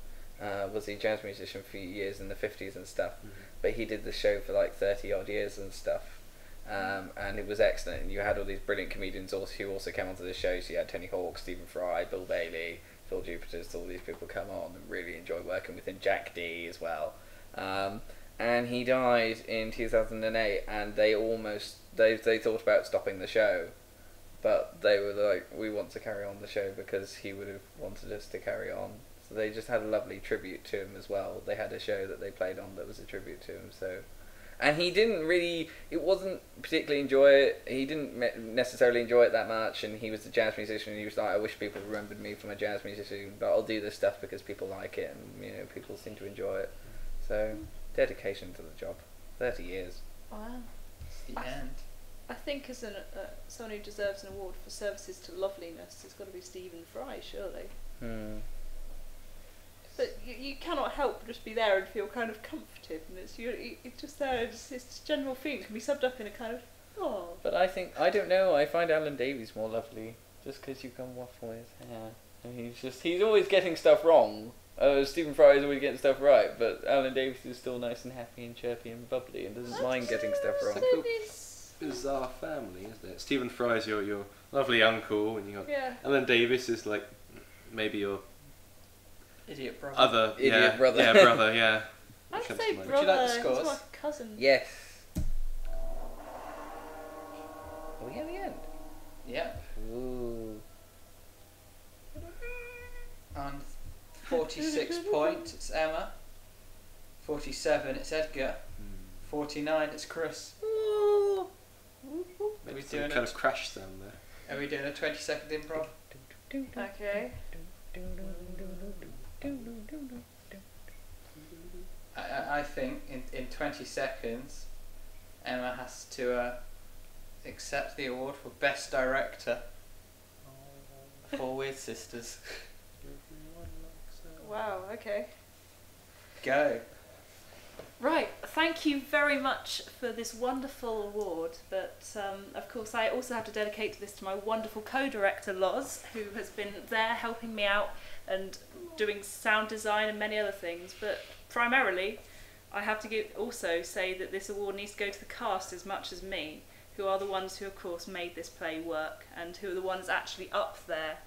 was a jazz musician for years in the 50s and stuff, but he did the show for like 30 odd years and stuff, and it was excellent, and you had all these brilliant comedians who also came onto the show. So you had Tony Hawk, Stephen Fry, Bill Bailey, Phil Jupiters, all these people come on and really enjoy working with him, Jack D as well. And he died in 2008, and they thought about stopping the show, but they were like, we want to carry on the show because he would have wanted us to carry on. So they just had a lovely tribute to him as well. They had a show that they played on that was a tribute to him. So, and he didn't really, it wasn't particularly enjoy it. He didn't necessarily enjoy it that much, and he was a jazz musician, and he was like, I wish people remembered me from a jazz musician, but I'll do this stuff because people like it, and you know, people seem to enjoy it. So, dedication to the job. 30 years. Wow. It's the end. I think as someone who deserves an award for services to loveliness, it's got to be Stephen Fry, surely. But you cannot help but just be there and feel kind of comforted, and it's just there. It's general feeling can be summed up in a kind of But I don't know. I find Alan Davies more lovely just because you can waffle his hair, and he's always getting stuff wrong. Stephen Fry is always getting stuff right, but Alan Davies is still nice and happy and chirpy and bubbly and doesn't mind getting stuff wrong. Bizarre family, isn't it? Stephen Fry's your lovely uncle, and you got Alan Davis is like maybe your Idiot brother. other Idiot brother. Yeah, brother. Yeah. I'd Comes say to mind. brother. Would you like the It's scores? like a cousin. Yes. Are we at the end? Yeah. Ooh. On 46 points, it's Emma. 47, it's Edgar. 49, it's Chris. Maybe we some doing kind it? of crash sound there. Are we doing a 20-second improv? Okay. I think in 20 seconds, Emma has to accept the award for Best Director for Weird Sisters. Wow, okay. Go. Right, thank you very much for this wonderful award, but of course I also have to dedicate this to my wonderful co-director Loz, who has been there helping me out and doing sound design and many other things, but primarily I have to also say that this award needs to go to the cast as much as me, who are the ones who of course made this play work and who are the ones actually up there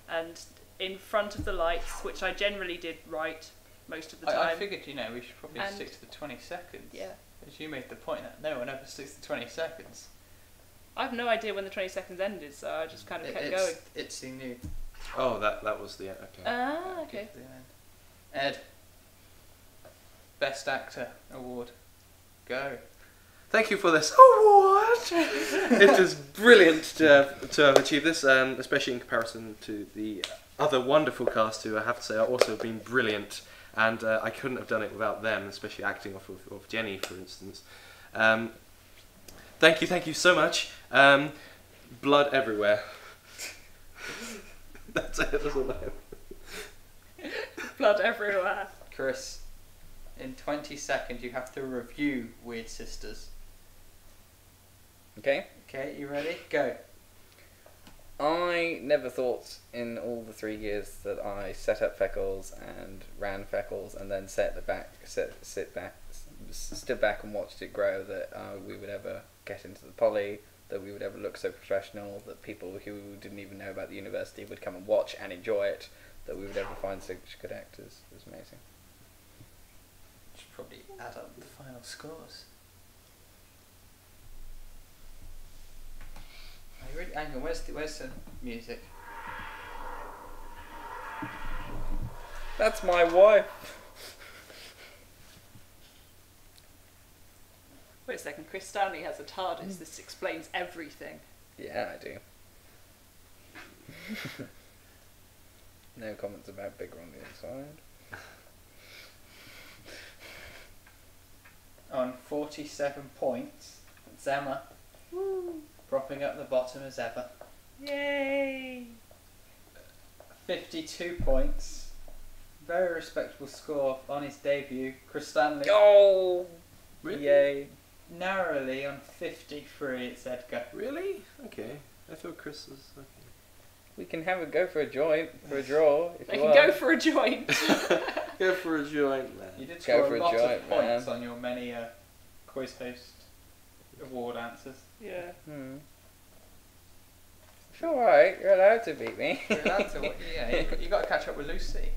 and in front of the lights, which I generally did right most of the time. I figured, we should probably stick to the 20 seconds. Yeah. As you made the point that no one ever sticks to 20 seconds. I have no idea when the 20 seconds ended, so I just kind of kept going. It's the new. Oh, that was the end. Okay. Ah, okay. Ed. Best Actor Award. Go. Thank you for this award. It is brilliant to have achieved this, especially in comparison to the other wonderful cast who I have to say are also been brilliant. And I couldn't have done it without them, especially acting off of Jenny, for instance. Thank you so much. Blood everywhere. That's it, that's all I have. Blood everywhere. Chris, in 20 seconds you have to review Weird Sisters. Okay. Okay, you ready? Go. I never thought in all the 3 years that I set up FECCLES and ran FECCLES and then stood back and watched it grow that we would ever get into the poly, that we would ever look so professional, that people who didn't even know about the university would come and watch and enjoy it, that we would ever find such good actors. It was amazing. Should probably add up the final scores. Are you ready? Hang on, where's the music? That's my wife. Wait a second, Chris Stanley has a TARDIS. This explains everything. Yeah, I do. No comments about bigger on the inside. On 47 points, it's Emma. Woo! Propping up the bottom as ever. Yay! 52 points. Very respectable score on his debut, Chris Stanley. Oh! Really? Yay. Narrowly on 53, it's Edgar. Really? Okay. I thought Chris was okay. We can have a go for a joint, for a draw, if They you can want. go for a joint. Go for a joint, man. You did Go score for a a lot joint, of points man. on your many quiz host award answers. Yeah. It's alright, you're allowed to beat me. You're allowed to, yeah, you got to catch up with Lucy.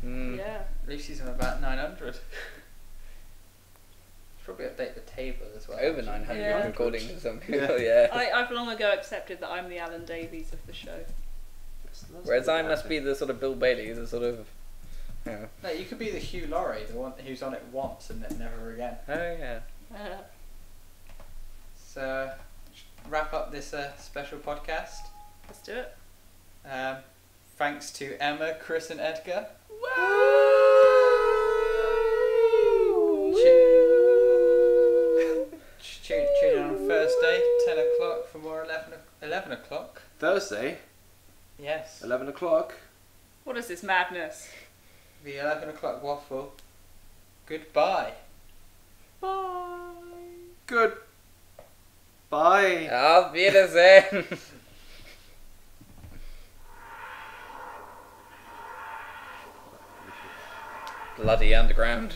Yeah. Lucy's on about 900. Probably update the table as well. Over 900 Yeah. according to some people, yeah. I've long ago accepted that I'm the Alan Davies of the show. Whereas I must be the sort of Bill Bailey, the sort of, you know. No, you could be the Hugh Laurie, the one who's on it once and then never again. Oh yeah. So, wrap up this special podcast. Let's do it. Thanks to Emma, Chris and Edgar. Tune in on Thursday, 10 o'clock for more 11 o'clock. Thursday, Yes. 11 o'clock. What is this madness? The 11 o'clock waffle. Goodbye. Bye. Good. Bye. Auf Wiedersehen. Bloody underground.